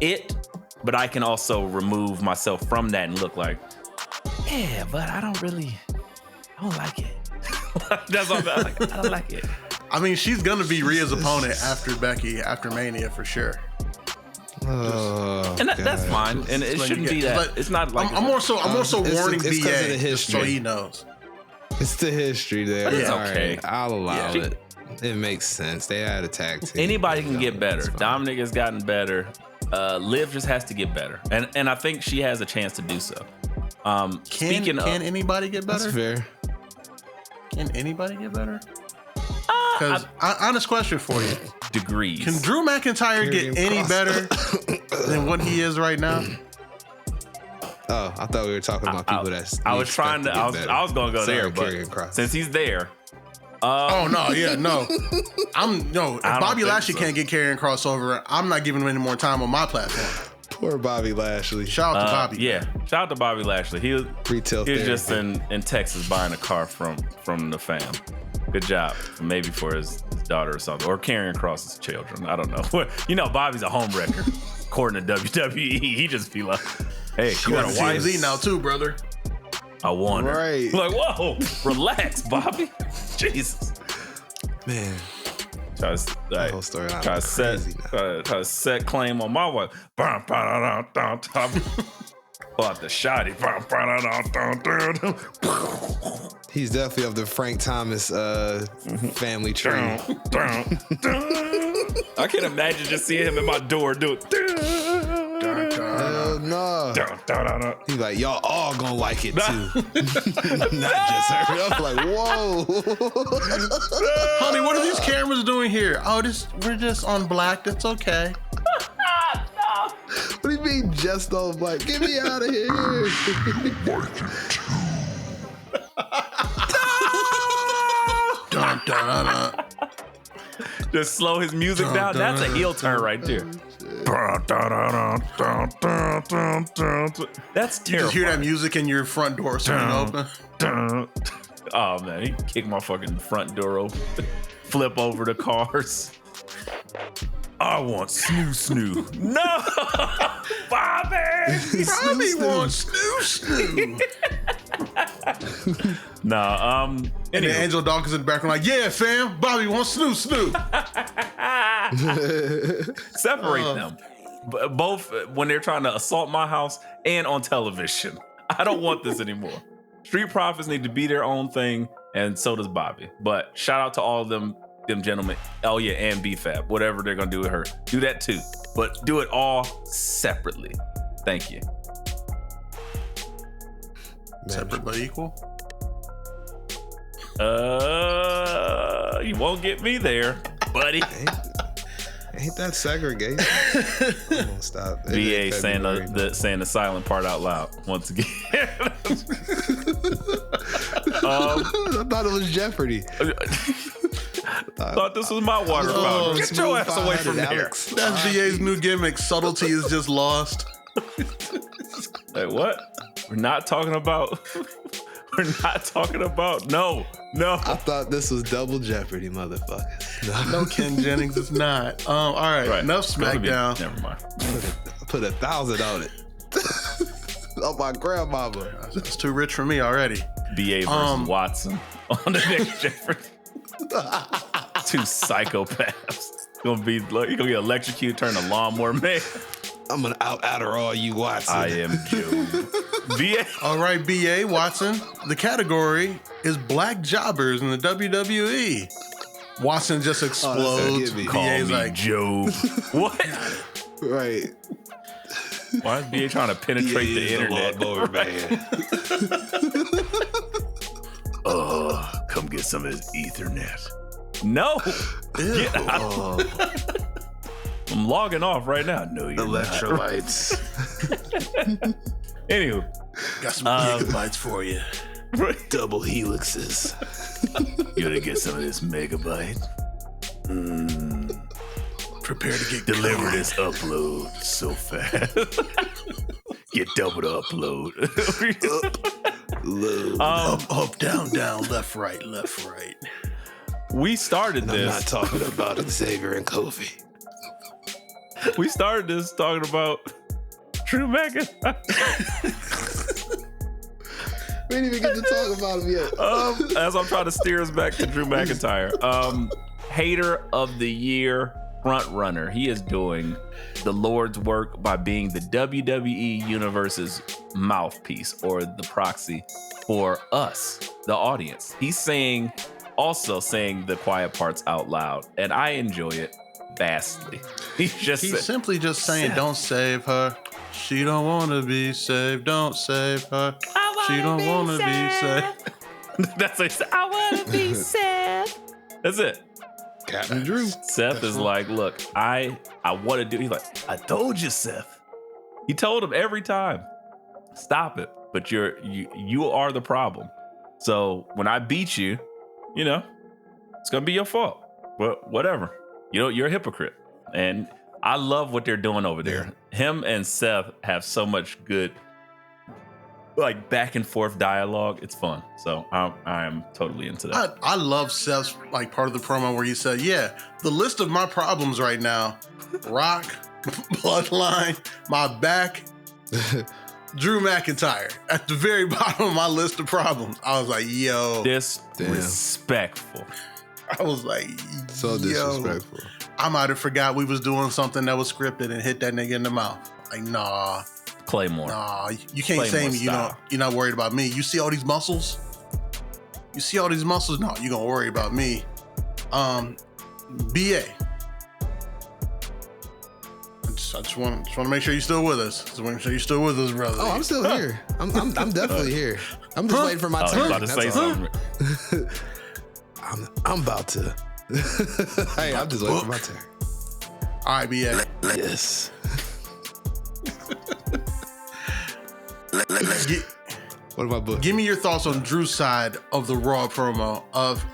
it, but I can also remove myself from that and look like, yeah, but I don't like it. That's all I don't like it. I mean, she's gonna be Rhea's opponent after Becky, after Mania for sure. And that's fine, and it shouldn't be that. It's not like I'm also warning BA just so he knows. It's the history there. It's okay. Right, I'll allow it. It makes sense. They had a tag team. Anybody can get better. Dominic has gotten better. Liv just has to get better, and I think she has a chance to do so. Can anybody get better? That's fair. Can anybody get better? Because honest question for you: degrees. Can Drew McIntyre get any better than what he is right now? Oh, I thought we were talking about people that's. I was trying to. I was going to go there, but since he's there. No. If Bobby Lashley can't get Karrion Kross over, I'm not giving him any more time on my platform. Poor Bobby Lashley. Shout out to Bobby. Yeah, shout out to Bobby Lashley. He was just in Texas buying a car from the fam. Good job. Maybe for his daughter or something, or Karrion Kross's children. I don't know. You know, Bobby's a homewrecker. According to WWE, he just be like, "Hey, you got a wife now too, brother." I wonder. Right. Like, whoa, relax, Bobby. Jesus, man. Try to set claim on my wife. Pull out the shotty. He's definitely of the Frank Thomas family tree. I can imagine just seeing him at my door do it. Hell no. He's like, y'all all gonna like it too. Not just her. I'm like, whoa. Honey, what are these cameras doing here? Oh, we're just on black. That's okay. What do you mean just on black? Get me out of here. Dun, dun, dun. Just slow his music down. That's a heel turn right there. That's terrible. You just hear that music and your front door swing open. Oh man, he kicked my fucking front door open. Flip over the cars. I want snoo. No, Bobby. Bobby wants snoo. Nah. And then Angel Dawkins in the background like, yeah, fam. Bobby wants snoo. Separate them. Both when they're trying to assault my house and on television. I don't want this anymore. Street Profits need to be their own thing, and so does Bobby. But shout out to all of them gentlemen. Oh yeah, and BFAB. Whatever they're gonna do with her, do that too. But do it all separately. Thank you. Separate but equal. You won't get me there, buddy. Ain't that segregation? Stop. VA saying the silent part out loud once again. I thought it was Jeopardy. Thought this was my water fountain. Get your ass away from there. That's VA's new gimmick. Subtlety is just lost. Like what? We're not talking about. No. I thought this was double Jeopardy, motherfuckers. No, Ken Jennings is not. All right. Enough SmackDown. Never mind. Put 1,000 on it. Oh, my grandmama. That's too rich for me already. BA versus Watson on the next Jeopardy. Two psychopaths. Gonna be electrocuted, turn to lawnmower man. I'm gonna out-Adderall you, Watson. I am Joe. BA. All right, BA Watson. The category is black jobbers in the WWE. Watson just explodes. Call BA's me like, Joe. What? Right. Why is BA trying to penetrate the internet? Come get some of this Ethernet. No. Get out. I'm logging off right now. No, you're Electrolytes. Anywho. got some gigabytes for you. Double helixes. You gotta get some of this megabyte. Prepare to get Deliver this upload so fast. Get double the upload. up, down, left, right. We started this. I'm not talking about Xavier and Kofi. We started this talking about Drew McIntyre. We didn't even get to talk about him yet. As I'm trying to steer us back to Drew McIntyre. Hater of the year, front runner. He is doing the Lord's work by being the WWE Universe's mouthpiece or the proxy for us, the audience. He's also saying the quiet parts out loud, and I enjoy it vastly. He's simply just saying, don't save her. She don't want to be saved. Don't save her. She don't want to be saved. That's what he said. I want to be saved. That's it. Captain Drew. Seth is like, look, I want to do. He's like, I told you, Seth. He told him every time, stop it. But you are the problem. So when I beat you, it's gonna be your fault. But whatever. You're a hypocrite. And I love what they're doing over there. Him and Seth have so much good, like, back and forth dialogue. It's fun. So I'm totally into that. I love Seth's like part of the promo where he said, yeah, the list of my problems right now, Rock, Bloodline, my back, Drew McIntyre at the very bottom of my list of problems. I was like, yo. Disrespectful. I was like, so disrespectful. I might have forgot we was doing something that was scripted and hit that nigga in the mouth. Like, nah. Claymore. Nah, you can't say me, you're not worried about me. You see all these muscles? No, you gonna worry about me. BA. I just want to make sure you're still with us. Brother. Oh, I'm still here. I'm definitely here. I'm just waiting for my turn. I was about to say something. I'm about to. Hey, I'm just waiting for my turn. All right, BA. Yes. What about book? Give me your thoughts on Drew's side of the Raw promo of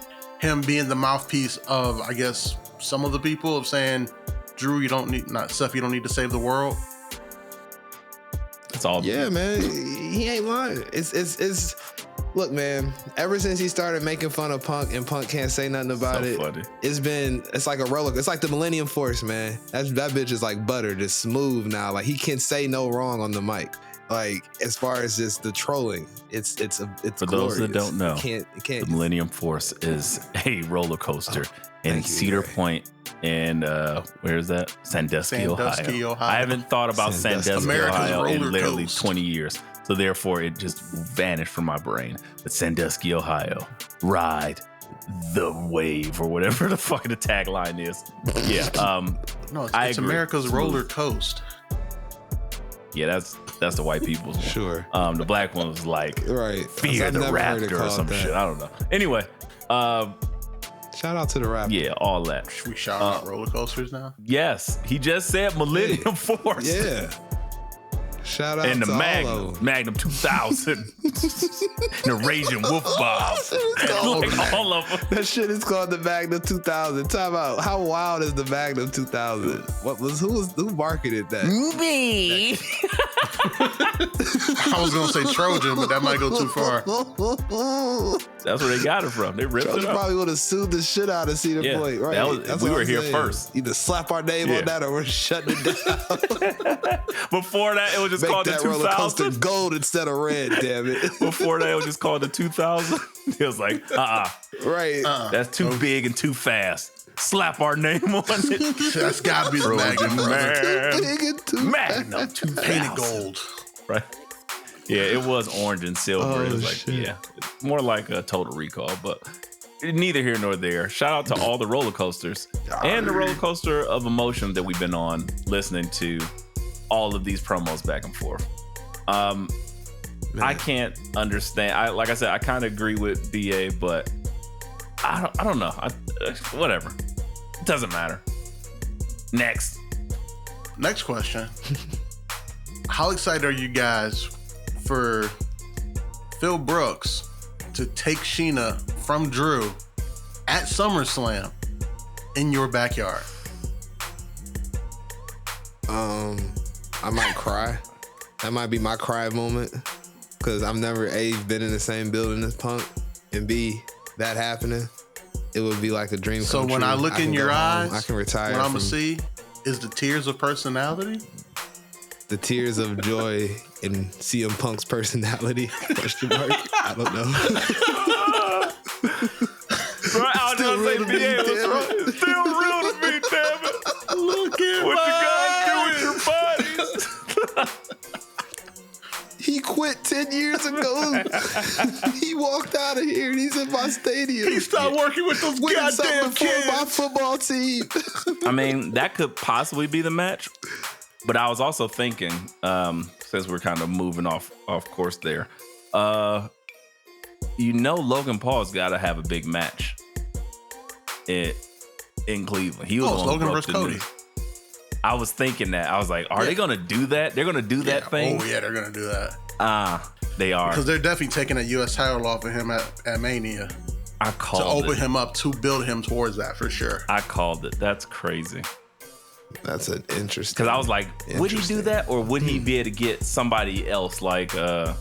him being the mouthpiece of, I guess, some of the people of saying, Drew, you don't need, not Seth, you don't need to save the world. It's all. Yeah, man, he ain't lying. It's. Look, man, ever since he started making fun of Punk and Punk can't say nothing about it, funny. It's like a roller. It's like the Millennium Force, man. That bitch is like butter, just smooth now. Like he can say no wrong on the mic. Like as far as just the trolling, it's For glorious. those that don't know, It can't. the Millennium Force is a roller coaster in Cedar Point and where is that? Sandusky, Ohio. I haven't thought about Sandusky, Ohio in literally 20 years. So therefore, it just vanished from my brain. But Sandusky, Ohio, ride the wave or whatever the fucking the tagline is. Yeah, No, it's America's roller coast. Yeah, that's the white people's one. Sure. The black one was like Right. Fear the Raptor or some shit. I don't know. Anyway, shout out to the Raptor. yeah, all that. Should we shout out roller coasters now? Yes, he just said Millennium Force. Yeah. Shout out And the to all Magnum, of them. Magnum 2000, and the Raging Wolf Bob, like all of them. That shit is called the Magnum 2000. Time out. How wild is the Magnum 2000? Who marketed that? Me. I was gonna say Trojan, but that might go too far. That's where they got it from. They ripped Trojan it up. probably would have sued the shit out of Cedar Yeah, Point, right? that was- That's we what were I'm here saying. first. Either slap our name Yeah. on that or we're shutting it down. Before that, it was just Make called the that roller coaster 2000. gold instead of red, damn it. Before that, it was just called the 2000. It was like, Right. that's too big and too fast. Slap our name on it. That's gotta be the Magnum, brother. Big and too Magnum 2000. Painted gold. Right. Yeah, it was orange and silver. Oh, It was like, shit. yeah, it's more like a Total Recall, but neither here nor there. Shout out to all the roller coasters and the roller coaster of emotion that we've been on, listening to all of these promos back and forth. I can't understand. Like I said, I kind of agree with BA, but I don't know. Whatever. It doesn't matter. Next. Next question. How excited are you guys for Phil Brooks to take Sheena from Drew at SummerSlam in your backyard? I might cry. That might be my cry moment. Cause I've never A, been in the same building as Punk, and B, that happening. It would be like a dream come So when true. I look in can your go home, eyes, I can retire. what I'm from gonna see is the tears of personality. the tears of joy in CM Punk's personality. Question mark. I don't know. Bro, I was Still gonna say real to me, BA was damn right. it. It's still real to me, damn it. Look at What you guys do with your bodies? He quit 10 years ago. He walked out of here and he's in my stadium. He stopped working with those winning something goddamn for my kids. football team. I mean, that could possibly be the match, but I was also thinking, since we're kind of moving off course there, Logan Paul's got to have a big match in Cleveland. He was Oh, on Logan broke versus the Cody. news. I was thinking that. I was like, are they gonna do that? They're gonna do that thing? Oh yeah, they're gonna do that They are. because they're definitely taking a U.S. title off of him at Mania I to called open it. him up to build him towards that for sure. I called it. That's crazy. That's an interesting. Because I was like, would he do Interesting. that, or would he be able to get somebody else? Like, trying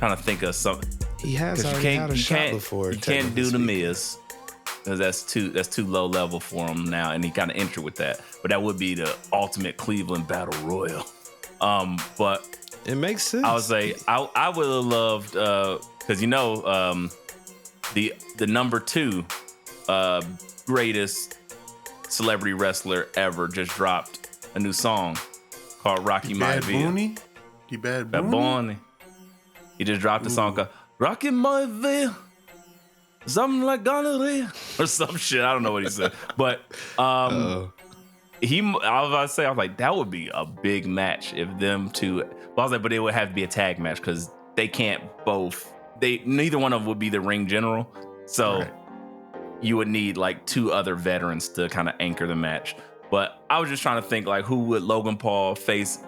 to think of something. He has Because already had a shot before. you can't do the technically Miz, because that's too low level for him now, and he kind of entered with that. But that would be the ultimate Cleveland Battle Royal. But speaking. It makes sense. I would say I would have loved because the number 2 greatest celebrity wrestler ever just dropped a new song called Rocky Bad Maivia. Booney? You bad That Booney? Bonnie. He just dropped a song called Rocky Maivia. Something like gonorrhea or some shit. I don't know what he said, but I was like, that would be a big match if them two. But I was like, but it would have to be a tag match because they can't both. Neither one of them would be the ring general, so Right. you would need like 2 other veterans to kind of anchor the match. But I was just trying to think like, who would Logan Paul face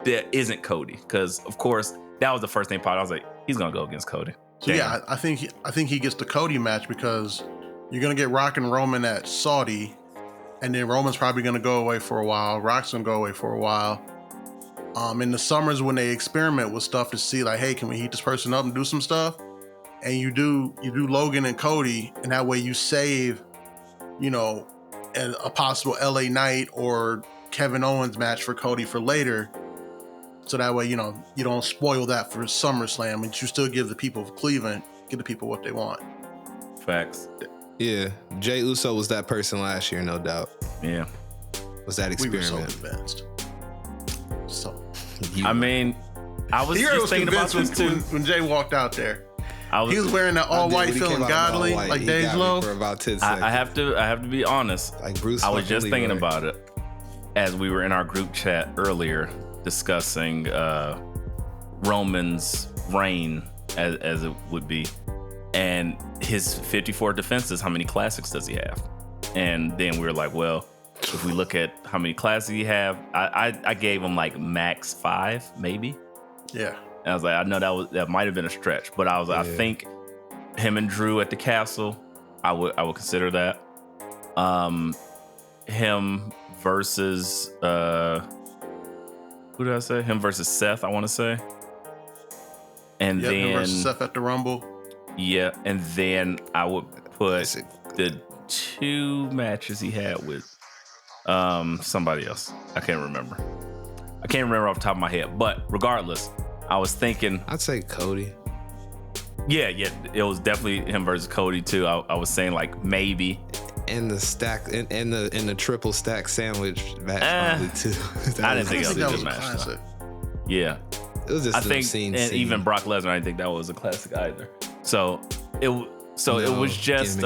that isn't Cody? Because of course that was the first thing popped. I was like, he's gonna go against Cody. So yeah, I think he gets the Cody match because you're gonna get Rock and Roman at Saudi, and then Roman's probably gonna go away for a while. Rock's gonna go away for a while. In the summers when they experiment with stuff to see like, hey, can we heat this person up and do some stuff? And you do Logan and Cody, and that way you save, a possible LA Knight or Kevin Owens match for Cody for later. So that way, you don't spoil that for SummerSlam, and you still give the people of Cleveland, give the people what they want. Facts. Yeah, Jey Uso was that person last year, no doubt. Yeah. Was that experiment? We were so convinced. I mean, I was just thinking about this too. When Jay walked out there. He was wearing that all white, feeling godly, like Dave Lowe. For about 10 seconds. I have to be honest. Like Bruce. I was just thinking about it as we were in our group chat earlier discussing Roman's reign as it would be, and his 54 defenses. How many classics does he have? And then we were like, well, if we look at how many classics he have, I gave him like max 5, maybe. Yeah. And I was like, I know that might have been a stretch, but I was like, I think him and Drew at the castle, I would consider that. Him versus who did I say? Him versus Seth, I want to say. And then him versus Seth at the Rumble. Yeah, and then I would put the 2 matches he had with somebody else. I can't remember off the top of my head, but regardless, I was thinking I'd say Cody. Yeah, it was definitely him versus Cody too. I was saying like maybe. And the stack and the triple stack sandwich match probably too. I didn't think it was a good match. Yeah, it was just I think, and even Brock Lesnar, I didn't think that was a classic either. So it was just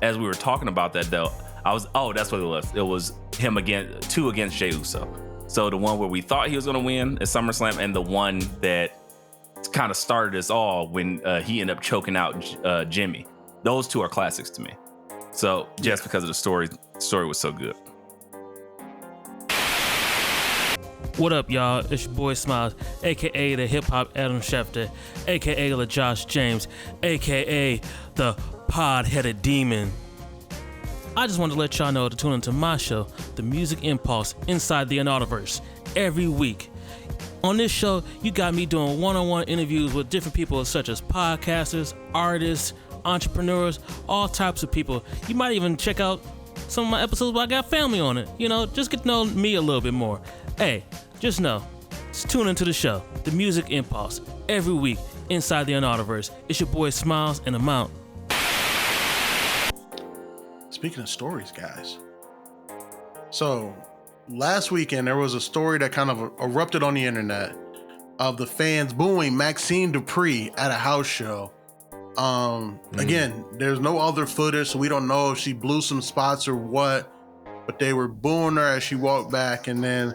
as we were talking about that though. That's what it was. It was him again, 2 against Jey Uso. So the one where we thought he was going to win at SummerSlam, and the one that kind of started us all when he ended up choking out Jimmy. Those 2 are classics to me. So just because of the story was so good. What up, y'all? It's your boy Smiles, aka the Hip Hop Adam Schefter, aka the Josh James, aka the Pod-Headed Demon. I just wanted to let y'all know to tune into my show, The Music Impulse, Inside the Anodiverse, every week. On this show, you got me doing one-on-one interviews with different people such as podcasters, artists, entrepreneurs, all types of people. You might even check out some of my episodes where I got family on it. Just get to know me a little bit more. Hey, just know, just tune into the show, The Music Impulse, every week, Inside the Anodiverse. It's your boy Smiles and I'm out. Speaking of stories, guys. So last weekend, there was a story that kind of erupted on the internet of the fans booing Maxine Dupree at a house show. Again, there's no other footage, so we don't know if she blew some spots or what, but they were booing her as she walked back. And then,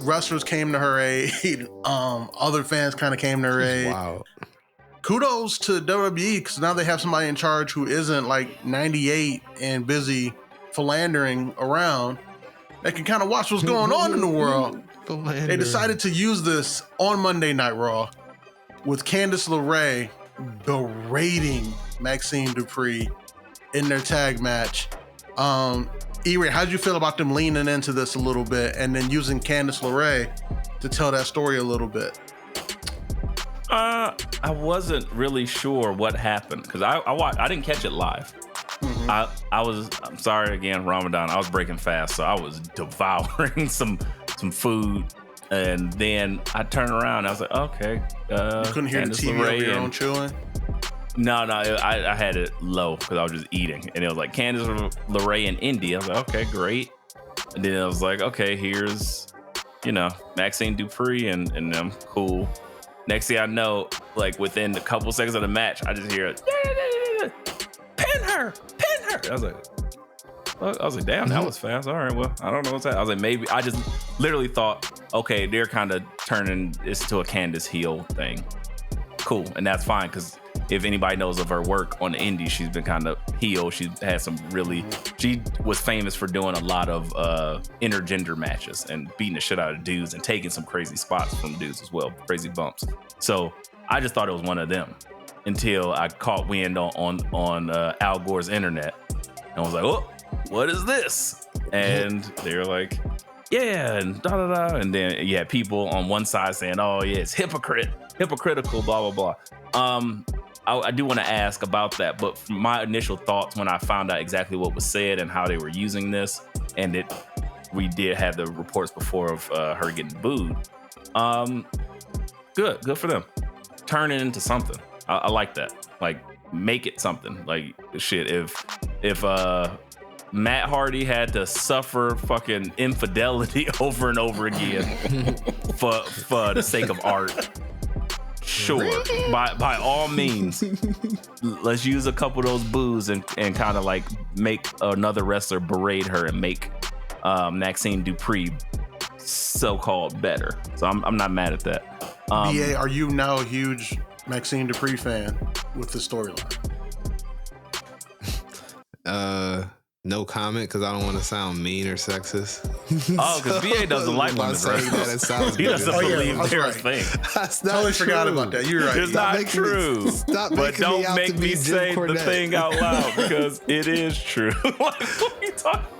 wrestlers came to her aid. Other fans kind of came to her aid. Wow. Kudos to WWE, because now they have somebody in charge who isn't like 98 and busy philandering around. They can kind of watch what's going on in the world. They decided to use this on Monday Night Raw with Candice LeRae berating Maxine Dupree in their tag match. E-Ray, how'd you feel about them leaning into this a little bit and then using Candice LeRae to tell that story a little bit? I wasn't really sure what happened because I didn't catch it live. Mm-hmm. I'm sorry again, Ramadan. I was breaking fast, so I was devouring some food, and then I turned around. And I was like, okay. You couldn't hear Candice the TV over your and, own chewing? No, I had it low because I was just eating, and it was like Candice LeRae and Indy. I was like, okay, great. And then I was like, okay, here's Maxine Dupree and them, cool. Next thing I know, like within a couple seconds of the match, I just hear it, pin her. I was like, damn, that was fast. All right, well, I don't know what's that. I was like, maybe I just literally thought, okay, they're kind of turning this to a Candice heel thing. Cool, and that's fine because if anybody knows of her work on the Indies, she's been kind of heel. She had some she was famous for doing a lot of intergender matches and beating the shit out of dudes and taking some crazy spots from dudes as well, crazy bumps. So I just thought it was one of them. until I caught wind on Al Gore's internet, and I was like, "Oh, what is this?" And they were like, "Yeah," and da da da. And then you had people on one side saying, "Oh yeah, it's hypocritical, blah blah blah." I do want to ask about that, but from my initial thoughts when I found out exactly what was said and how they were using this, and we did have the reports before of her getting booed. Good for them. Turn it into something. I like that. Like, make it something. Like, shit, if Matt Hardy had to suffer fucking infidelity over and over again for the sake of art, sure, by all means, let's use a couple of those boos and kind of like make another wrestler berate her and make Maxine Dupree so-called better. So I'm not mad at that. BA, are you now a huge Maxine Dupree fan with the storyline? No comment, because I don't want to sound mean or sexist. Oh, because BA doesn't like women, right? He doesn't believe their thing. Totally forgot about that. You're right. It's not true. But don't make me say the thing out loud, because it is true. Like, what are you talking about?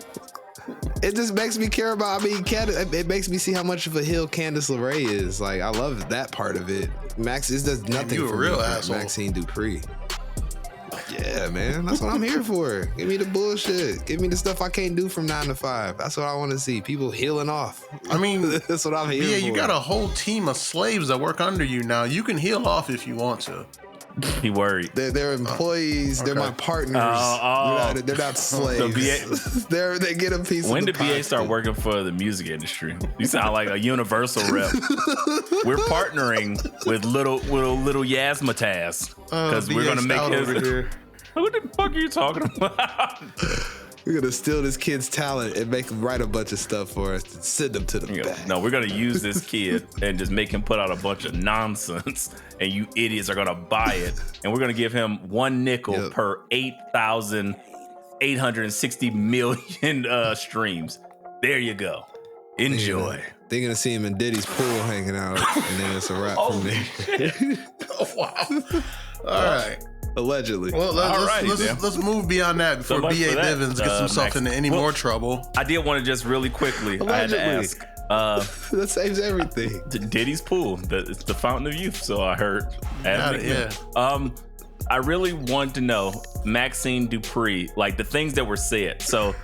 It just makes me care about, it makes me see how much of a heel Candice LeRae is. Like, I love that part of it. Max, it does nothing for me, Maxine Dupree. Yeah, man, that's what I'm here for. Give me the bullshit. Give me the stuff I can't do from 9 to 5. That's what I want to see. People healing off. I mean, that's what I'm here for. Yeah, you got a whole team of slaves that work under you now. You can heal off if you want to. He worried. They're employees. Okay. They're my partners. They're not slaves. They get a piece. When of the did BA start working for the music industry? You sound like a Universal rep. We're partnering with little Yasmataz because we're gonna make his. What the fuck are you talking about? We're gonna steal this kid's talent and make him write a bunch of stuff for us and send them to the back. No, we're gonna use this kid and just make him put out a bunch of nonsense, and you idiots are gonna buy it. And we're gonna give him one nickel per 8,860 million streams. There you go. Enjoy. They're gonna see him in Diddy's pool hanging out, and then it's a wrap from there. Oh, wow. All right. Allegedly. Well, let's move beyond that before B.A. Bivens gets himself into any more trouble. I did want to just really quickly, allegedly. I had to ask. That saves everything. Diddy's pool. It's the fountain of youth, so I heard. Yeah. I really want to know, Maxine Dupree, like the things that were said. So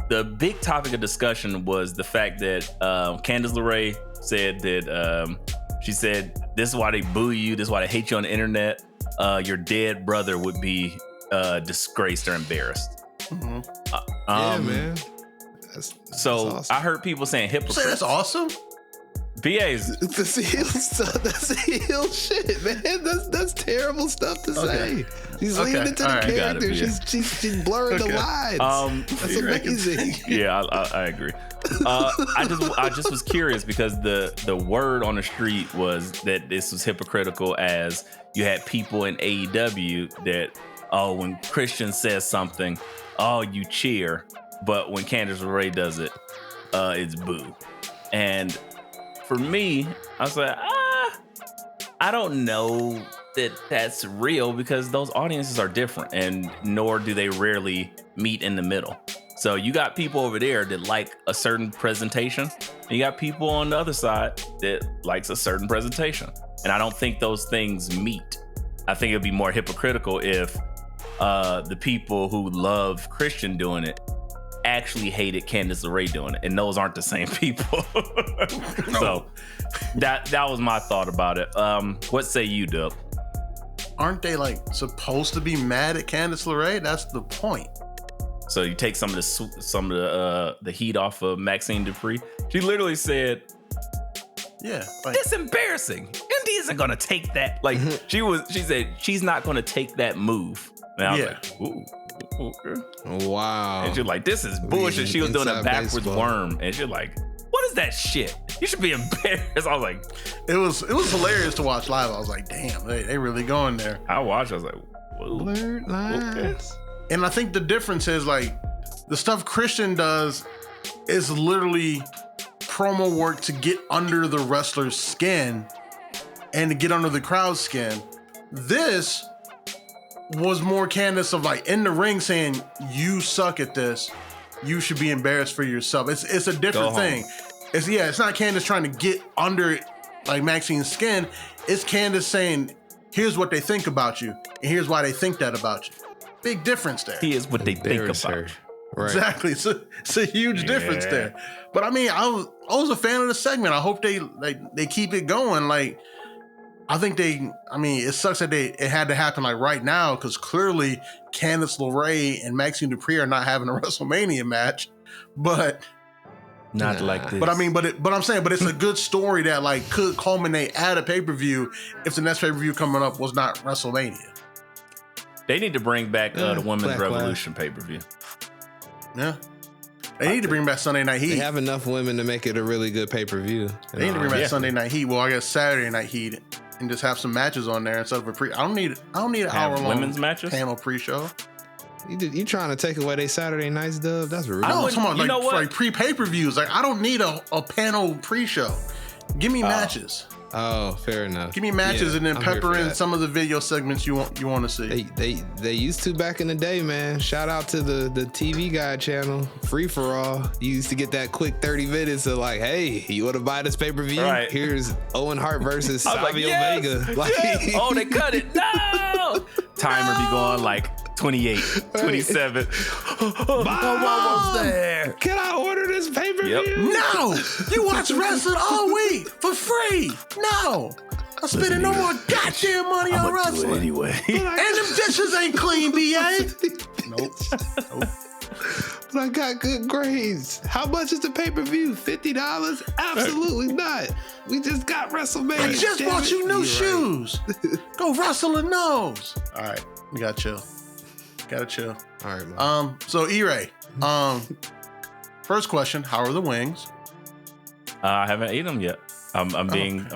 the big topic of discussion was the fact that Candice LeRae said that she said, this is why they boo you, this is why they hate you on the internet. Your dead brother would be disgraced or embarrassed. Mm-hmm. Yeah, man. That's awesome. I heard people saying hypocrite. Say that's awesome. BA's that's heel stuff. That's heel shit, man. That's terrible stuff to say. She's leaning into the character. She's blurring the lines. That's amazing. Yeah, I agree. I just was curious because the word on the street was that this was hypocritical, as you had people in AEW that, when Christian says something, you cheer, but when Candice LeRae does it, it's boo. And for me, I was like, I don't know that that's real, because those audiences are different, and nor do they rarely meet in the middle. So you got people over there that like a certain presentation, and you got people on the other side that likes a certain presentation. And I don't think those things meet. I think it'd be more hypocritical if the people who love Christian doing it actually hated Candice LeRae doing it, and those aren't the same people. So that was my thought about it. What say you, Dub? Aren't they like supposed to be mad at Candice LeRae? That's the point. So you take some of the heat off of Maxine Dupree. She literally said, "Yeah, it's embarrassing. Indy isn't gonna take that." Like she said she's not gonna take that move. And I was like, ooh. Okay. Wow. And she's like, this is bullshit. She was doing a backwards worm, and she's like, what is that shit? You should be embarrassed. I was like, it was hilarious to watch live. I was like, damn, they really going there. I watched. I was like, whoa. Blurred lines. Okay. And I think the difference is, like, the stuff Christian does is literally promo work to get under the wrestler's skin and to get under the crowd's skin. This was more Candace of like in the ring saying, "You suck at this. You should be embarrassed for yourself." It's a different thing. It's not Candace trying to get under like Maxine's skin. It's Candace saying, "Here's what they think about you, and here's why they think that about you." Big difference there. Here's what they think about you. Right. Exactly. It's a huge difference there. But I mean, I was a fan of the segment. I hope they keep it going. Like, I think it sucks that it had to happen like right now, because clearly Candice LeRae and Maxine Dupree are not having a WrestleMania match. But not like this. But I mean, but I'm saying, but it's a good story that like could culminate at a pay-per-view if the next pay-per-view coming up was not WrestleMania. They need to bring back the Women's Revolution pay-per-view. Yeah. They need to bring back Sunday Night Heat. They have enough women to make it a really good pay-per-view. They need to bring back Sunday Night Heat. Well, I guess Saturday Night Heat, and just have some matches on there instead of a pre. I don't need an hour-long women's matches panel pre-show. You trying to take away their Saturday nights, Dub? That's rude. I'm talking about like pre-pay-per-views. Like, I don't need a panel pre-show. Give me matches. Oh, fair enough. Give me matches, and then pepper in some of the video segments you want to see. They used to back in the day, man. Shout out to the TV Guide channel, Free for All. You used to get that quick 30 minutes of like, hey, you want to buy this pay-per-view? Right. Here's Owen Hart versus Savio Vega. Like, oh, they cut it. No. Timer be going like 28, 27. Almost there. Can I order this pay-per-view? Yep. No! You watch wrestling all week for free. No! I'm spending no more goddamn money on wrestling. Anyway. And them dishes ain't clean, BA. Nope. But I got good grades. How much is the pay-per-view? $50? Absolutely not. We just got WrestleMania. I just bought you new shoes. Go wrestle in those. All right, we gotta chill. Gotta chill. All right, man. So E-Ray, first question: how are the wings? I haven't eaten them yet. I'm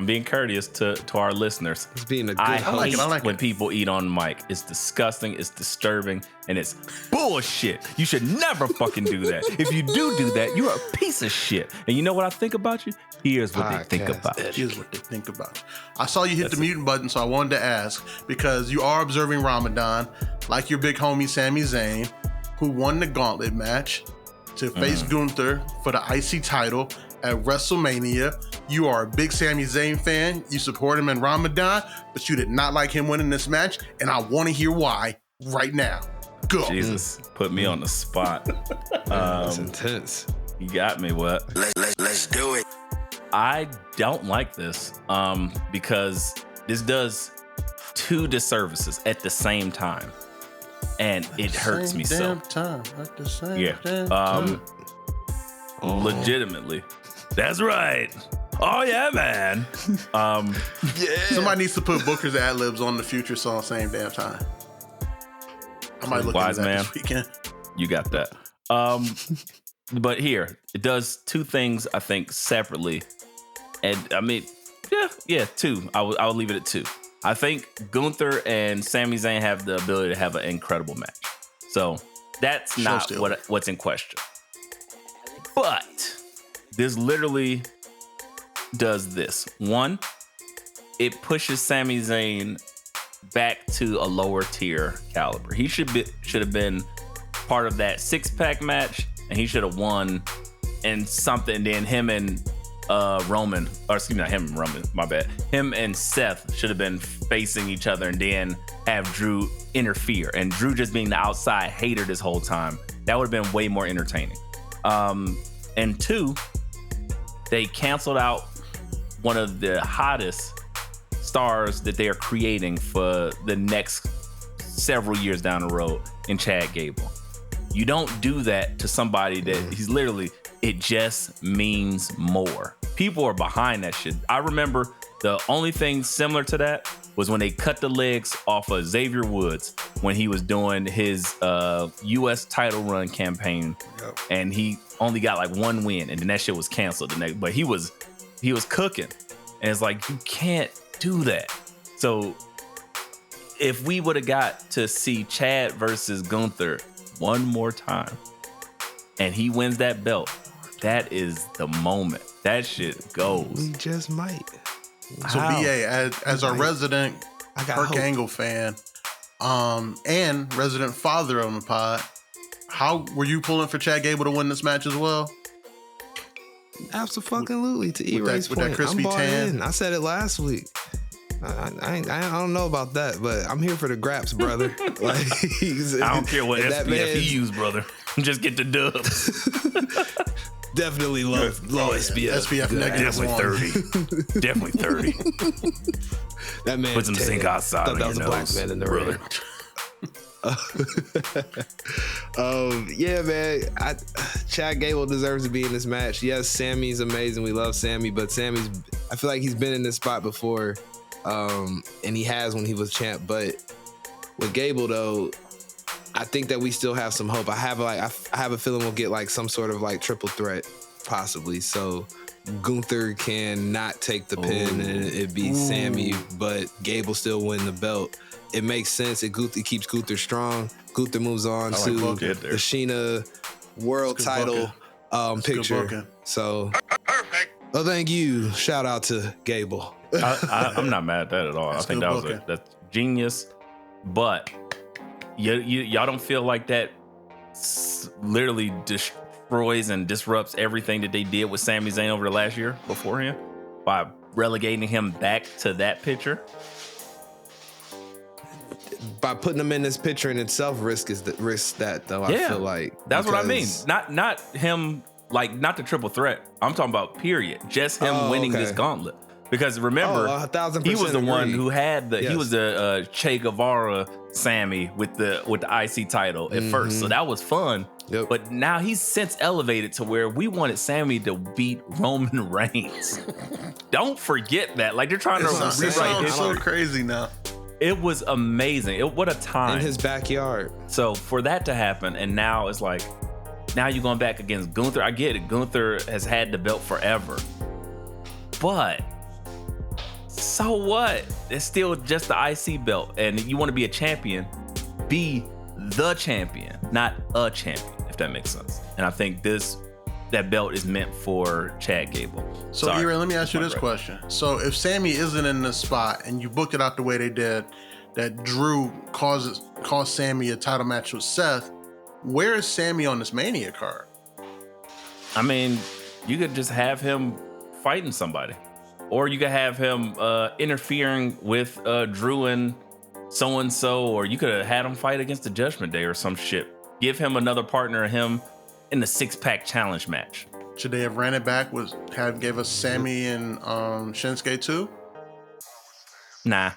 being courteous to our listeners. It's being a good I host. hate when people eat on mic. It's disgusting. It's disturbing, and it's bullshit. You should never fucking do that. If you do that, you're a piece of shit. And you know what I think about you? Here's what they think about you. Here's what they think about you. I saw you hit the mute button, so I wanted to ask, because you are observing Ramadan, like your big homie Sami Zayn, who won the gauntlet match to face Gunther for the IC title at WrestleMania. You are a big Sami Zayn fan. You support him in Ramadan, but you did not like him winning this match, and I want to hear why right now. Go. Jesus, put me on the spot. That's intense. You got me. What? Let's do it. I don't like this because this does two disservices at the same time, and it hurts me so. At the same damn time. Legitimately. That's right. Oh yeah, man. Somebody needs to put Booker's ad-libs on the future song same damn time. I might look into that this weekend. You got that. But here, it does two things, I think, separately. And I mean, two. I would leave it at two. I think Gunther and Sami Zayn have the ability to have an incredible match. So that's not what's in question. But this literally does this. One, it pushes Sami Zayn back to a lower tier caliber. He should have been part of that 6-pack match, and he should have won in something. Then him and Roman, or excuse me, not him and Roman, my bad. Him and Seth should have been facing each other, and then have Drew interfere. And Drew just being the outside hater this whole time. That would have been way more entertaining. And two, they canceled out one of the hottest stars that they are creating for the next several years down the road in Chad Gable. You don't do that to somebody that he's literally, it just means more. People are behind that shit. I remember the only thing similar to that was when they cut the legs off of Xavier Woods when he was doing his U.S. title run campaign, and he only got like one win, and then that shit was canceled the next. But he was cooking, and it's like, you can't do that. So if we would have got to see Chad versus Gunther one more time, and he wins that belt, that is the moment. That shit goes. We just might. So BA, as our resident Kirk Angle fan, and resident father on the pod. How were you pulling for Chad Gable to win this match as well? Absolutely. To erase with that point. crispy I'm bought tan. in. I said it last week. I don't know about that, but I'm here for the Graps, brother. Like, I don't care what that SPF man- you use, brother. Just get the dubs. Definitely low SPF. SPF negative Definitely 30. Definitely 30. That man Put some zinc oxide thought on that your was a nose, black man in the brother. ring. Yeah, man. Chad Gable deserves to be in this match. Yes, Sammy's amazing. We love Sammy, but I feel like he's been in this spot before, and he has when he was champ. But with Gable, though, I think that we still have some hope. I have a feeling we'll get like some sort of like triple threat, possibly. So Gunther can not take the pin and it'd be Sammy, but Gable still win the belt. It makes sense. It keeps Gunther strong. Gunther moves on to the Sheena world title picture. So, oh, thank you. Shout out to Gable. I'm not mad at that at all. I think that's genius. But y'all don't feel like that literally destroys and disrupts everything that they did with Sami Zayn over the last year beforehand by relegating him back to that picture? By putting him in this picture in itself risks that though. I feel like that's what I mean. Not him, like not the triple threat. I'm talking about period. Just him winning this gauntlet. Because remember, 1,000% he was the one who had Yes. he was the Che Guevara Sammy with the IC title at first, so that was fun. Yep. But now he's since elevated to where we wanted Sammy to beat Roman Reigns. Don't forget that. Like they're trying to rewrite It's so history. crazy now. It was amazing. What a time in his backyard. So for that to happen, and now it's like, now you're going back against Gunther. I get it. Gunther has had the belt forever. But so what? It's still just the IC belt. And you want to be a champion, be the champion, not a champion, if that makes sense. And I think that belt is meant for Chad Gable. So, Ira, let me ask you this question. So, if Sammy isn't in this spot and you book it out the way they did, that Drew cost Sammy a title match with Seth, where is Sammy on this Mania card? I mean, you could just have him fighting somebody. Or you could have him interfering with Drew and so-and-so, or you could have had him fight against the Judgment Day or some shit. Give him another partner of him in the six-pack challenge match. Should they have ran it back? Gave us Sammy and Shinsuke too? Nah,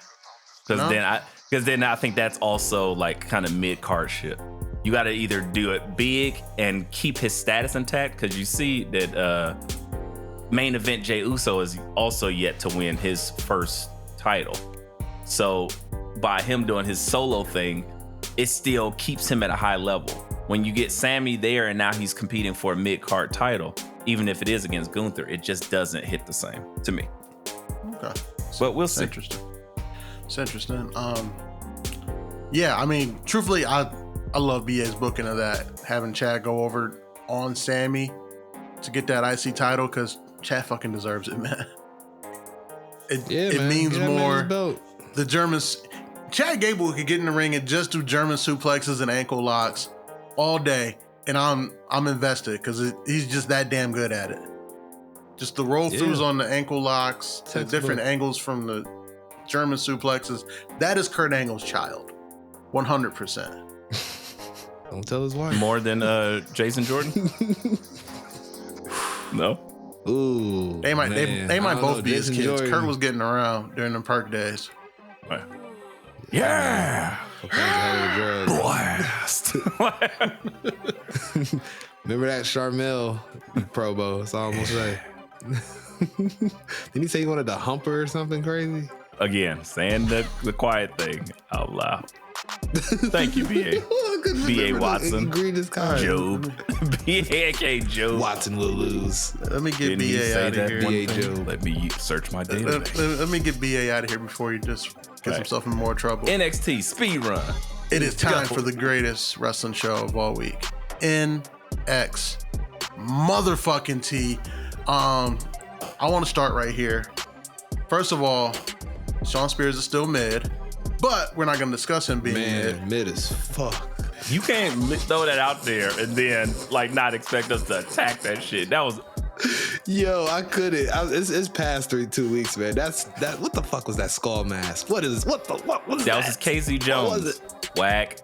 because then I think that's also like kind of mid-card shit. You got to either do it big and keep his status intact, because you see that main event Jey Uso is also yet to win his first title. So by him doing his solo thing, it still keeps him at a high level. When you get Sammy there and now he's competing for a mid-card title, even if it is against Gunther, it just doesn't hit the same to me. Okay. But we'll see. It's interesting. Yeah, I mean, truthfully, I love BA's booking of that, having Chad go over on Sammy to get that IC title, because Chad fucking deserves it, man. It means more. The Germans, Chad Gable could get in the ring and just do German suplexes and ankle locks all day, and I'm invested, because he's just that damn good at it. Just the roll throughs on the ankle locks, the different angles from the German suplexes. That is Kurt Angle's child, 100%. Don't tell his wife. More than Jason Jordan? No. Ooh, they might both be his kids. Jordan. Kurt was getting around during the Perk days. Yeah. Blast. Remember that Charmel promo? That's all I'm gonna say. Didn't he say he wanted to hump her or something crazy? Again, saying the quiet thing out loud. Thank you, B.A. B.A. Watson. Job. B.A. aka Job. Watson will lose. Let me get Didn't B.A. out of here. B.A. Job. Let me search my database. Let me get B.A. out of here before he just gets himself in more trouble. NXT speed run. It is time for the greatest wrestling show of all week. NX motherfucking T. I want to start right here. First of all, Sean Spears is still mid. But we're not going to discuss him being mid as fuck. You can't throw that out there and then like not expect us to attack that shit. That was Yo, I couldn't. It's past 2 weeks, man. That. What the fuck was that skull mask? What was that? Was His Casey Jones. What was it? Whack.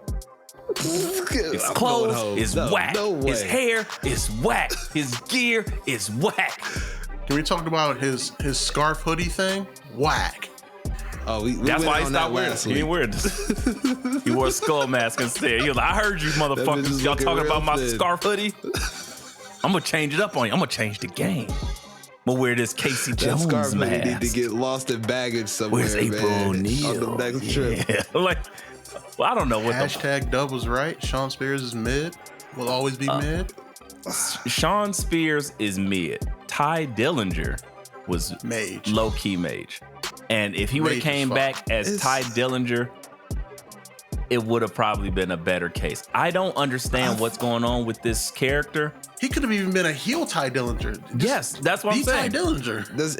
His clothes is whack. No way. His hair is whack. His gear is whack. Can we talk about his scarf hoodie thing? Whack. Oh, we that's why he stopped wearing. He ain't wearing. He wore a skull mask instead. He was like, I heard you motherfuckers. Y'all talking about my scarf hoodie? I'm gonna change it up on you. I'm gonna change the game. I'm gonna wear this Casey Jones scarf mask. Need to get lost in baggage somewhere. Where's April O'Neil? On the next trip. Yeah. Like, well, I don't know what Hashtag Dub was right. Sean Spears is mid. Will always be mid. Sean Spears is mid. Ty Dillinger was mage. Low key mage. And if he would have came back as Ty Dillinger, it would have probably been a better case. I don't understand what's going on with this character. He could have even been a heel Ty Dillinger. Yes, that's what I'm saying. Ty Dillinger. Does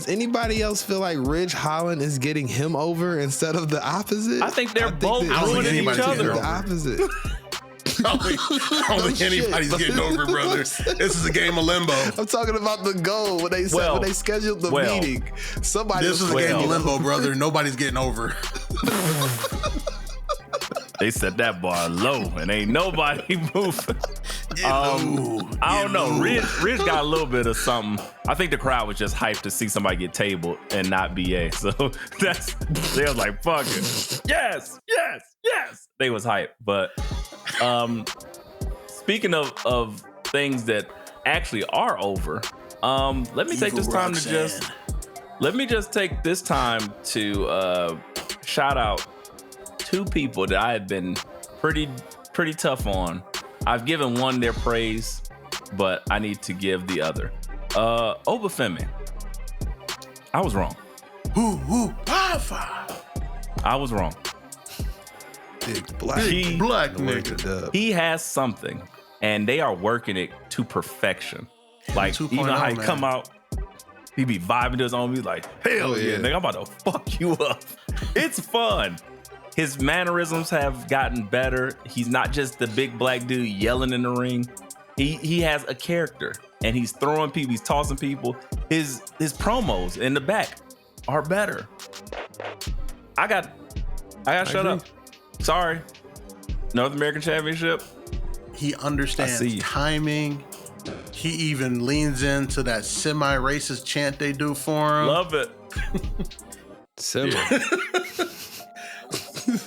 anybody else feel like Ridge Holland is getting him over instead of the opposite? I think they're both ruining each other. The opposite. I don't think anybody's getting over, brother. This is a game of limbo. I'm talking about the goal when they said when they scheduled the meeting. Somebody. This is a game of limbo, brother. Nobody's getting over. They set that bar low and ain't nobody moving. I don't know. Ridge got a little bit of something. I think the crowd was just hyped to see somebody get tabled and not BA. So they was like, fuck it. Yes. They was hyped. But speaking of things that actually are over, let me take this time to shout out two people that I have been pretty tough on. I've given one their praise, but I need to give the other. Obafemi. I was wrong. I was wrong. Big black nigga. He has something, and they are working it to perfection. Like, you know how he come out, he be vibing to his own music like, hell yeah, nigga, I'm about to fuck you up. It's fun. His mannerisms have gotten better. He's not just the big black dude yelling in the ring. He has a character, and he's throwing people, he's tossing people. His promos in the back are better. I got shut up. Sorry. North American Championship. He understands timing. He even leans into that semi-racist chant they do for him. Love it.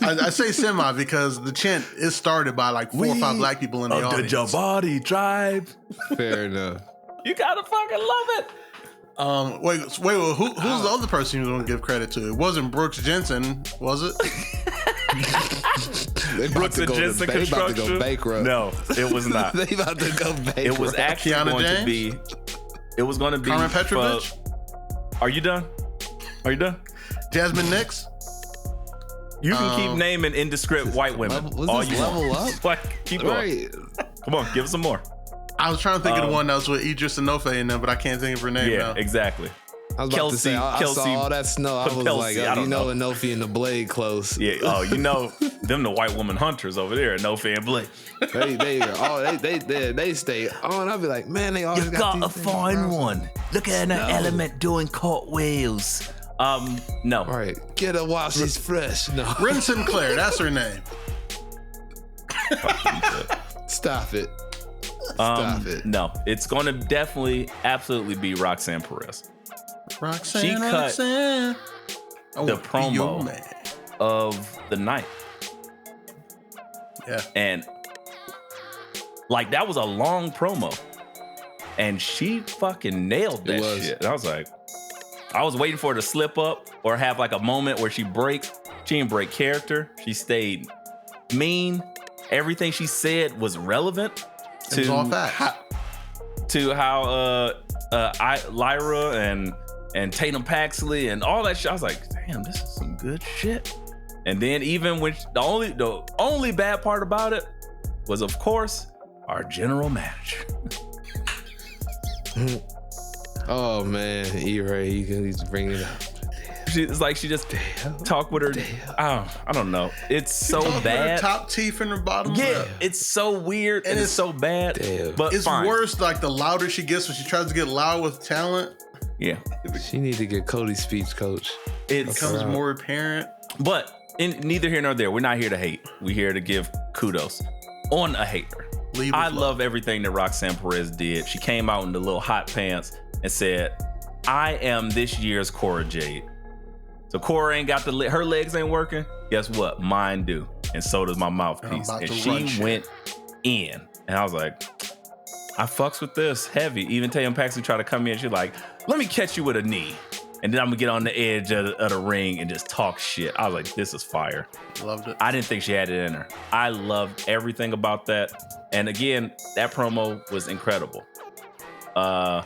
I say semi because the chant is started by like 4 or 5 black people in the audience. The Jabari tribe. Fair enough. You gotta fucking love it. Wait. Who's the other person you was gonna give credit to? It wasn't Brooks Jensen, was it? Brooks and Jensen Construction. They about to go bankrupt. No, it was not. They about to go bankrupt. It was actually going to be. It was going to be. Carmen Petrovich. Are you done? Jasmine Nix. You can keep naming indescript white women. All you level up? Like, keep going. Come on, give us some more. I was trying to think of the one that was with Idris Enofe in them, but I can't think of her name now. Yeah, exactly. I was about to say, I saw all that snow. I was like, Enofe and the Blade close. Yeah, them the white woman hunters over there, Enofe and Blade. They stay on. I'll be like, man, they always got a fine one. Look at an element doing cartwheels. No. All right, get her while she's fresh. No. Ren Sinclair, that's her name. Stop it. Stop it. No, it's going to definitely, absolutely be Roxanne Perez. She cut the promo of the night. Yeah. And like, that was a long promo. And she fucking nailed that shit. And I was like, I was waiting for her to slip up or have like a moment where she breaks. She didn't break character. She stayed mean. Everything she said was relevant to how Lyra and Tatum Paxley and all that shit. I was like, damn, this is some good shit. And then even when the only bad part about it was, of course, our general manager. Oh man, E-Ray, he's bringing it up. It's like she just talk with her. I don't know. It's so bad. Her top teeth and her bottom Yeah, lip. it's so weird and it's so bad. Damn. But It's fine. worse like the louder she gets when she tries to get loud with talent. Yeah, She need to get Cody's speech coach. It it's becomes more apparent. but neither here nor there. We're not here to hate. We're here to give kudos on a hater. Leave I with love everything that Roxanne Perez did. She came out in the little hot pants and said, "I am this year's Cora Jade." So Cora ain't got her legs ain't working. Guess what? Mine do, and so does my mouthpiece. about And to run she shit. went in, and I was like, I fucks with this heavy. Even Tatum Paxton tried to come in. She's like, "Let me catch you with a knee, and then I'm gonna get on the edge of the ring and just talk shit." I was like, this is fire. Loved it. I didn't think she had it in her. I loved everything about that. And again, that promo was incredible. BA,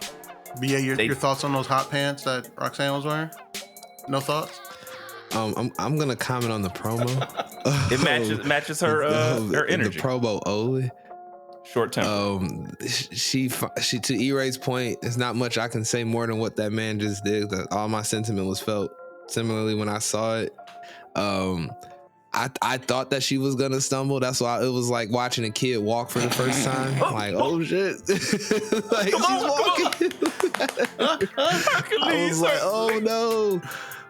your thoughts on those hot pants that Roxanne was wearing? No thoughts? I'm gonna comment on the promo. It matches her her energy. The promo only. Short temper. She to E-Ray's point, there's not much I can say more than what that man just did. That all my sentiment was felt similarly when I saw it. I thought that she was gonna stumble. That's why it was like watching a kid walk for the first time. Like, oh shit. Like she's walking. I was like, oh no.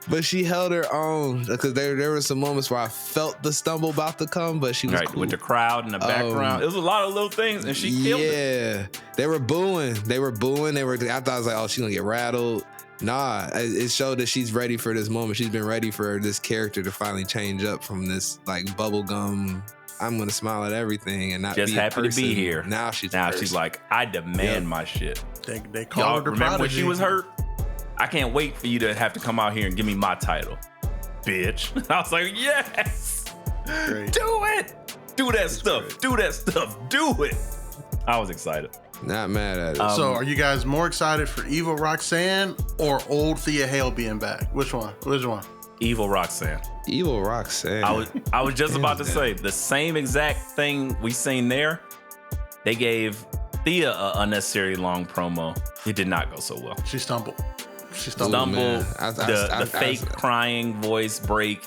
But she held her own because there were some moments where I felt the stumble about to come, but she was right, cool. with the crowd in the background. It was a lot of little things, and she killed it. Yeah, they were booing. I thought I was like, oh, she's gonna get rattled. Nah, it showed that she's ready for this moment. She's been ready for this character to finally change up from this like bubblegum. I'm gonna smile at everything and not Just be a happy to person. be here. Now she's like, I demand my shit. They call Y'all her the remember when prodigy. she was hurt? I can't wait for you to have to come out here and give me my title, bitch. I was like, yes, Great. do it. Do that stuff. great. Do that stuff. Do it. I was excited. not mad at it. So are you guys more excited for Evil Roxanne or old Thea Hale being back? Which one? Evil Roxanne. Evil Roxanne. I was just about to say the same exact thing we seen there. They gave Thea an unnecessary long promo. It did not go so well. She stumbled. Stumble, man. the fake crying voice break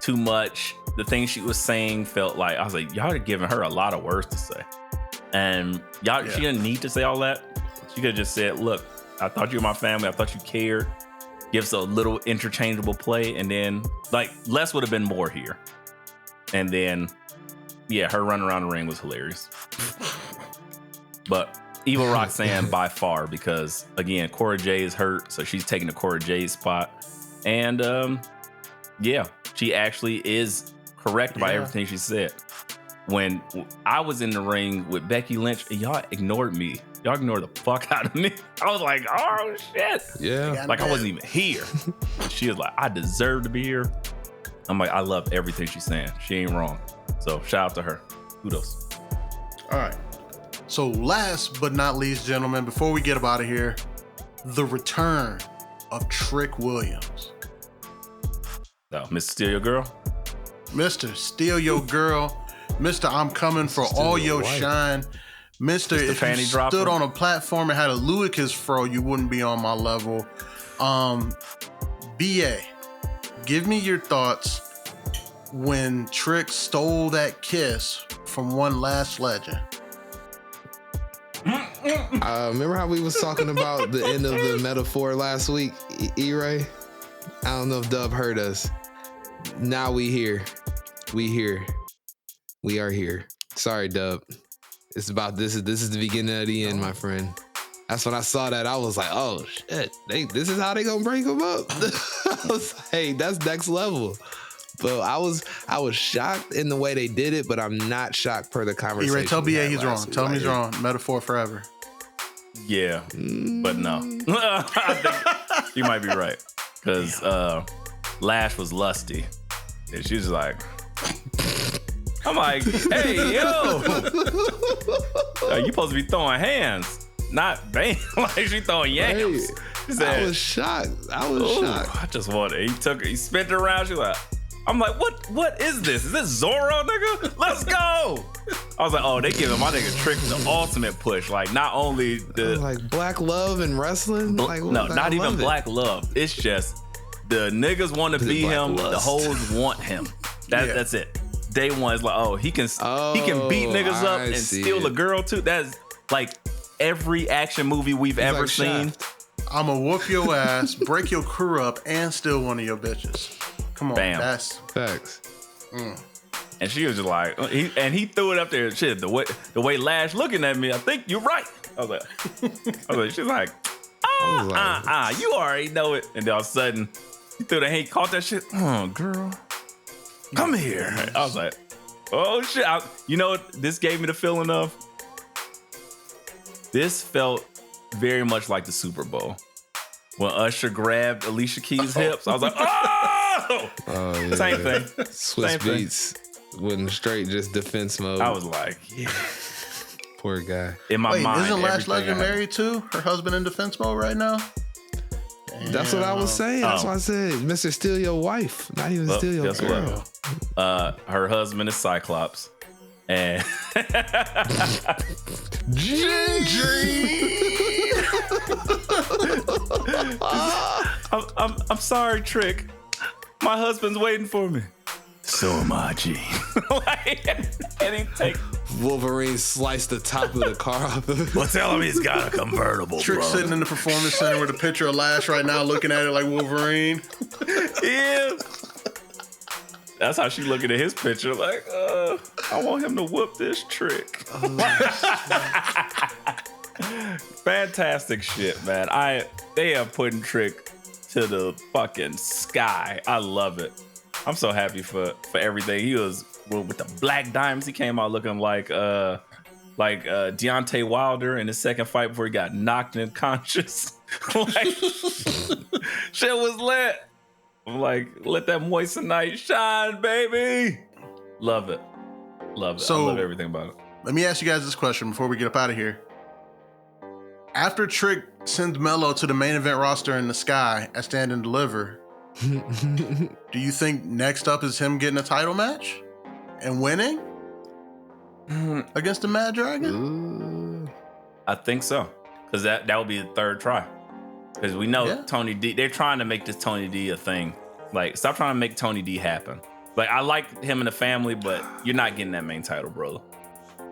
too much. The thing she was saying felt like, I was like, y'all are giving her a lot of words to say. And she didn't need to say all that. She could have just said, look, I thought you were my family. I thought you cared. Give us a little interchangeable play. And then like less would have been more here. And then, yeah, her run around the ring was hilarious. But Evil Roxanne by far, because again, Cora Jade is hurt, so she's taking the Cora Jade spot. And yeah, she actually is correct by everything she said. When I was in the ring with Becky Lynch, and y'all ignored me. Y'all ignored the fuck out of me. I was like, oh shit. Yeah. Like I wasn't even here. And she was like, I deserve to be here. I'm like, I love everything she's saying. She ain't wrong. So shout out to her. Kudos. All right. So last but not least, gentlemen, before we get up out of here, the return of Trick Williams. So, Mr. Steal Your Girl. Mr. Steal Your Girl. Mr. I'm coming for all your shine. Mr. If you panty dropper. stood on a platform and had a Lucas fro, you wouldn't be on my level. BA, give me your thoughts when Trick stole that kiss from one last legend. Remember how we was talking about the end of the metaphor last week, E-Ray? I don't know if Dub heard us. Now we here. We here. We are here. Sorry, Dub. It's about this is the beginning of the end, my friend. That's when I saw that. I was like, oh shit. This is how they gonna break them up. I was like, hey, that's next level. But I was shocked in the way they did it, but I'm not shocked per the conversation. E-Ray, tell we BA had he's last wrong. week. Tell him Like, he's wrong. Metaphor forever. Yeah, but no. I think you might be right. Because Lash was lusty. And she's like, I'm like, hey, yo. You supposed to be throwing hands, not bang. Like she throwing yams. Right. She said, I was shocked. Shocked. I just wanted. He spent it around. She like, I'm like, what is this? Is this Zorro, nigga? Let's go. I was like, oh, they giving my nigga Trick the ultimate push. Like, not only the like black love and wrestling. Like, no, I not even love it. black love. It's just The niggas want to be him. The hoes want him. That's it. Day one is like, oh, he can beat niggas up and steal a girl too. That's like every action movie we've ever seen. I'm gonna whoop your ass, break your crew up, and steal one of your bitches. Come on, Bam. that's facts. And she was just like, he threw it up there. Shit, the way Lash looking at me, I think you're right. I was like, she's like, you already know it. And then all of a sudden, he threw he caught that shit. Oh, girl, come here. I was like, oh shit. You know what this gave me the feeling of? This felt very much like the Super Bowl. When Usher grabbed Alicia Keys' hips, I was like, oh! Yeah. Same thing. Swiss Beats went straight just defense mode. I was like, yeah. Poor guy. In my mind, isn't Lash Legend married too? Her husband in defense mode right now? Damn. That's what I was saying. That's why I said, Mr. Steal Your Wife. Not even steal your girl. Her husband is Cyclops. And I'm sorry, Trick. My husband's waiting for me. So am I, G. And he take Wolverine sliced the top of the car off of it. Well, tell him he's got a convertible. Trick sitting in the performance center with a picture of Lash right now, looking at it like Wolverine. Yeah. That's how she looking at his picture, like, I want him to whoop this Trick. Fantastic shit, man. They are putting Trick to the fucking sky. I love it. I'm so happy for everything. He was with the black diamonds. He came out looking like Deontay Wilder in his second fight before he got knocked unconscious. Like, shit was lit. I'm like, let that moissanite shine, baby. Love it. So, I love everything about it. Let me ask you guys this question before we get up out of here. After Trick sends Mello to the main event roster in the sky at Stand and Deliver, do you think next up is him getting a title match and winning against the Mad Dragon? I think so. Because that would be the third try. Because we know Tony D, they're trying to make this Tony D a thing. Like, stop trying to make Tony D happen. Like, I like him and the family, but you're not getting that main title, brother.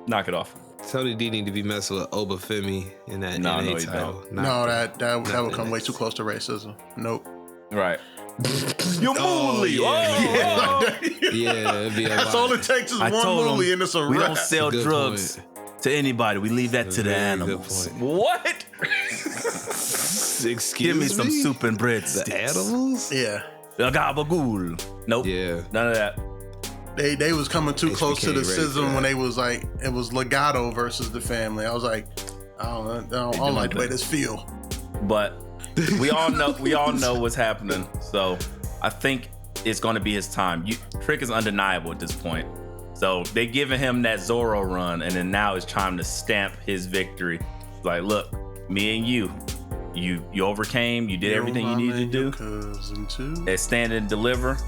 Knock it off. Tony D need to be messing with Obafemi in that NA title. No, that would come way too close to racism. Nope. Right. You're Mooley. It'd be that's all it takes is one Mooley and it's a wrap. We don't sell drugs to anybody. We leave that to the animals. What? Excuse Give me some soup and bread sticks. The animals? Yeah. Gabagool. Nope. Yeah. None of that. They was coming too close to the ready for schism when they was like, it was Legato versus the family. I was like, I don't like the way this feel. But we all know what's happening. So I think it's going to be his time. Trick is undeniable at this point. So they giving him that Zorro run, and then now it's time to stamp his victory. Like, look, me and you overcame. You did everything you needed to do. They Stand and Deliver.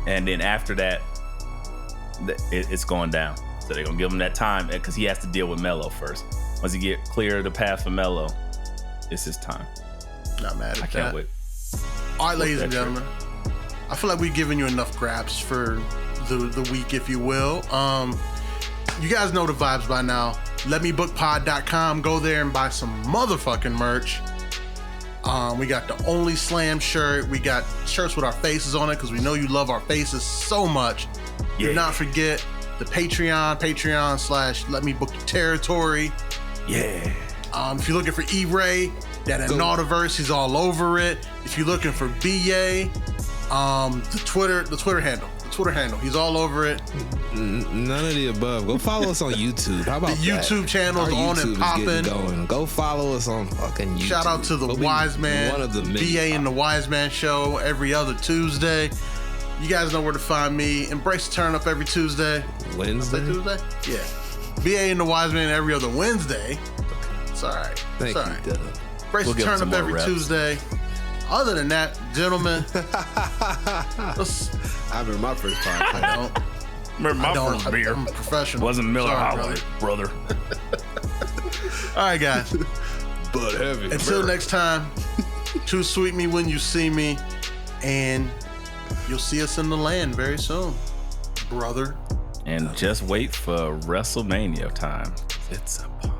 And then after that, it's going down. So they're going to give him that time because he has to deal with Mello first. Once he get clear of the path for Mello, it's his time. Not mad at that. I can't wait. All right, ladies and gentlemen. I feel like we've given you enough Graps for the week, if you will. You guys know the vibes by now. LetMeBookPod.com. Go there and buy some motherfucking merch. We got the Only Slam shirt. We got shirts with our faces on it because we know you love our faces so much. Yeah. Do not forget the Patreon / Let Me Book the Territory. Yeah. If you're looking for E-Ray, that Anaudiverse, he's all over it. If you're looking for BA, the Twitter handle, he's all over it. None of the above. Go follow us on YouTube. How about the YouTube channel's on and popping. Go follow us on fucking YouTube. Shout out to the Wise Man, one of the BA and the Wise Man show every other Tuesday. You guys know where to find me. Embrace the Turn Up every Tuesday. Wednesday? Tuesday? Yeah. BA and the Wise Man every other Wednesday. It's all right. Thank you, Doug. Embrace the Turn Up every Tuesday. Other than that, gentlemen, I remember my first podcast. I don't. Remember my first beer. I'm a professional. Wasn't Miller High, brother. All right, guys. But heavy. Until next time, Too Sweet Me When You See Me. And you'll see us in the land very soon, brother. And just wait for WrestleMania time. It's a